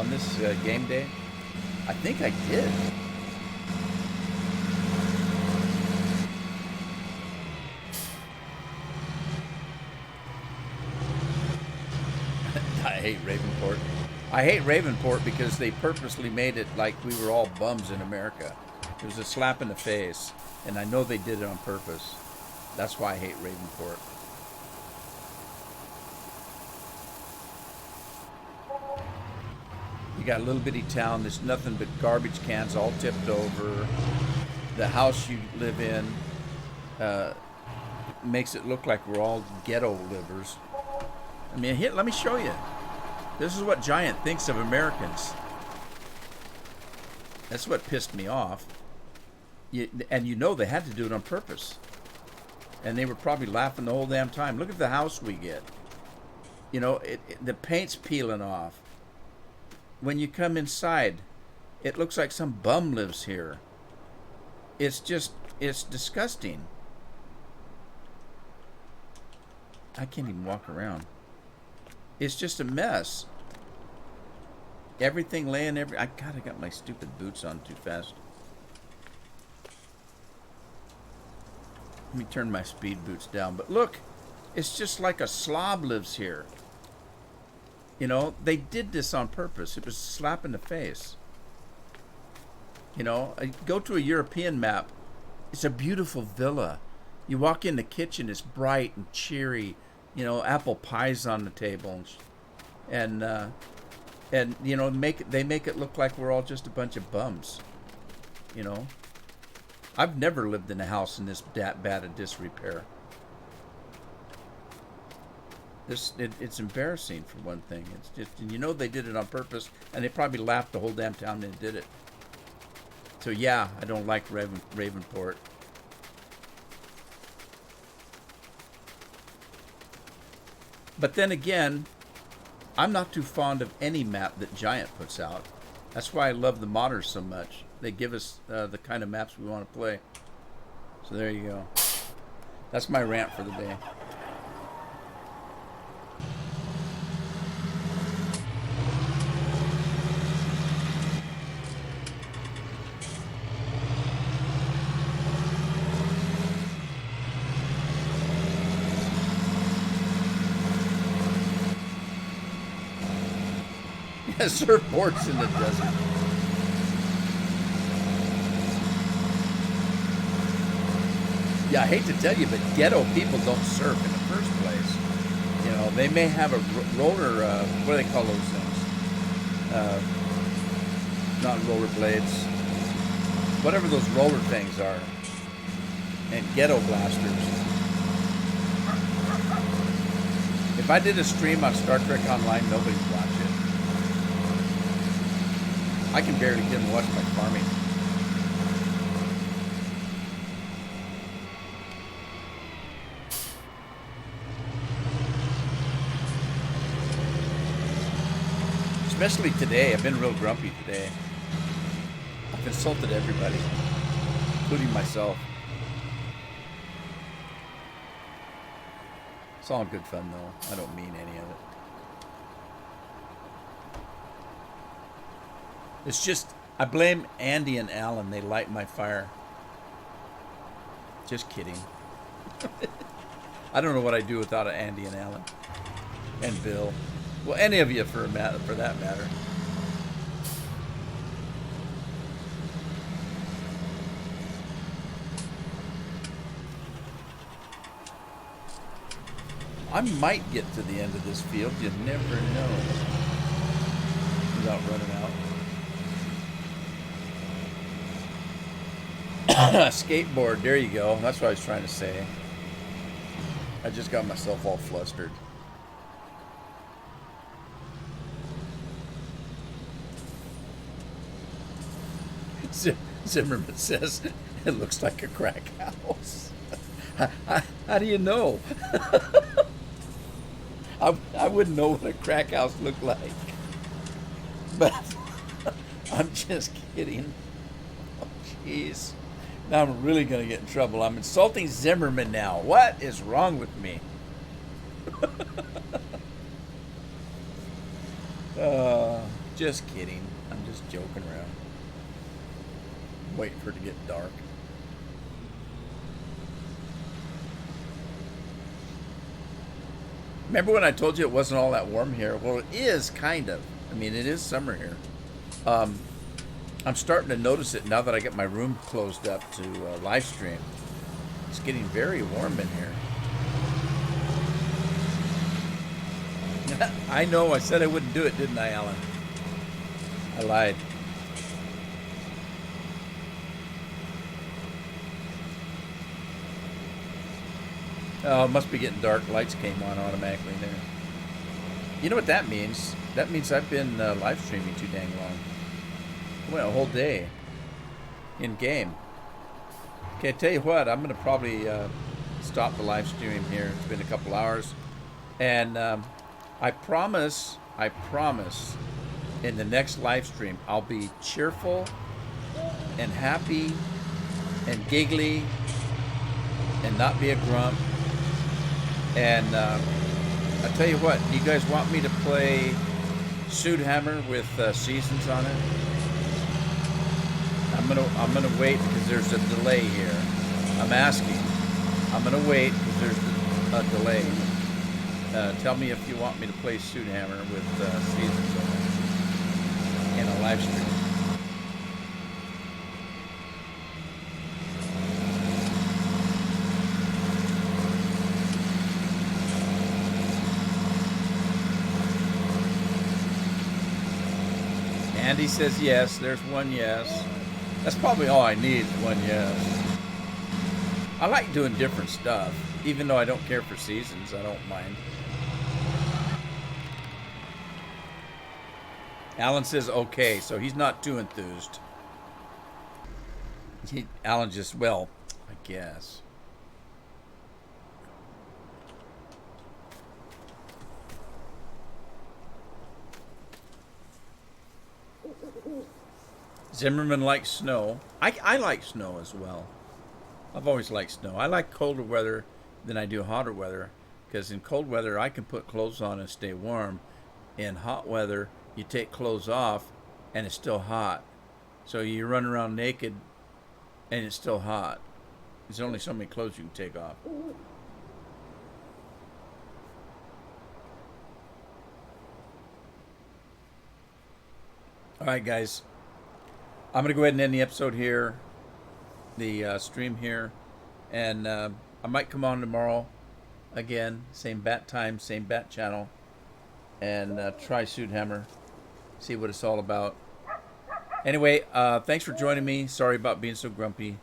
On this game day? I think I did. I hate Ravenport. I hate Ravenport because they purposely made it like we were all bums in America. It was a slap in the face, and I know they did it on purpose. That's why I hate Ravenport. You got a little bitty town. There's nothing but garbage cans all tipped over. The house you live in makes it look like we're all ghetto livers. I mean, here, let me show you. This is what Giant thinks of Americans. That's what pissed me off. And you know they had to do it on purpose. And they were probably laughing the whole damn time. Look at the house we get. You know, the paint's peeling off. When you come inside, it looks like some bum lives here. It's disgusting. I can't even walk around. It's just a mess. Everything laying God, I got my stupid boots on too fast. Let me turn my speed boots down. But look, it's just like a slob lives here. You know, they did this on purpose. It was a slap in the face. You know, go to a European map. It's a beautiful villa. You walk in the kitchen, it's bright and cheery. You know, apple pies on the table. And you know, they make it look like we're all just a bunch of bums. You know? I've never lived in a house in this that bad of disrepair. It's embarrassing for one thing. It's just, and you know they did it on purpose, and they probably laughed the whole damn time they did it. So yeah, I don't like Ravenport. But then again, I'm not too fond of any map that Giant puts out. That's why I love the modders so much. They give us the kind of maps we want to play. So there you go. That's my rant for the day. Yeah, surfboards in the desert. Yeah, I hate to tell you, but ghetto people don't surf in the first place. You know, they may have a roller, what do they call those things? Not roller blades. Whatever those roller things are. And ghetto blasters. If I did a stream on Star Trek Online, nobody'd watch it. I can barely get them to watch my farming. Especially today. I've been real grumpy today. I've insulted everybody, including myself. It's all in good fun, though. I don't mean any of it. It's just, I blame Andy and Alan. They light my fire. Just kidding. I don't know what I'd do without Andy and Alan. And Bill. Well, any of you for that matter. I might get to the end of this field. You never know. without running out. Skateboard, there you go. That's what I was trying to say. I just got myself all flustered. Zimmerman says it looks like a crack house. How do you know? I wouldn't know what a crack house looked like. But I'm just kidding. Oh, jeez. Now I'm really going to get in trouble. I'm insulting Zimmerman now. What is wrong with me? Just kidding. I'm just joking around. Waiting for it to get dark. Remember when I told you it wasn't all that warm here? Well, it is kind of. I mean, it is summer here. I'm starting to notice it now that I get my room closed up to live stream. It's getting very warm in here. I know, I said I wouldn't do it, didn't I, Alan? I lied. Oh, it must be getting dark. Lights came on automatically there. You know what that means? That means I've been live streaming too dang long. I went a whole day in game. Okay, I tell you what, I'm going to probably stop the live stream here. It's been a couple hours. And I promise, in the next live stream, I'll be cheerful and happy and giggly and not be a grump. And I tell you what, do you guys want me to play Suit Hammer with seasons on it? I'm gonna wait because there's a delay here. I'm asking. I'm gonna wait because there's a delay. Tell me if you want me to play Suit Hammer with seasons on it in a live stream. Andy says yes. There's one yes. That's probably all I need, one yes. I like doing different stuff. Even though I don't care for seasons, I don't mind. Alan says okay, so he's not too enthused. Alan just, well, I guess. Zimmerman likes snow. I like snow as well. I've always liked snow. I like colder weather than I do hotter weather, because in cold weather I can put clothes on and stay warm. In hot weather, you take clothes off and it's still hot. So you run around naked and it's still hot. There's only so many clothes you can take off. All right, guys. I'm going to go ahead and end the episode here, the stream here, and I might come on tomorrow again, same bat time, same bat channel, and try Suit Hammer, see what it's all about. Anyway, thanks for joining me. Sorry about being so grumpy,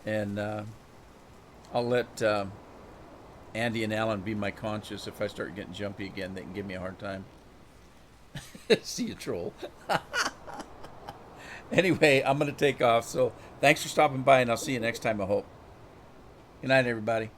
and I'll let Andy and Alan be my conscience. If I start getting jumpy again, they can give me a hard time. See you, troll. Anyway, I'm going to take off. So thanks for stopping by, and I'll see you next time, I hope. Good night, everybody.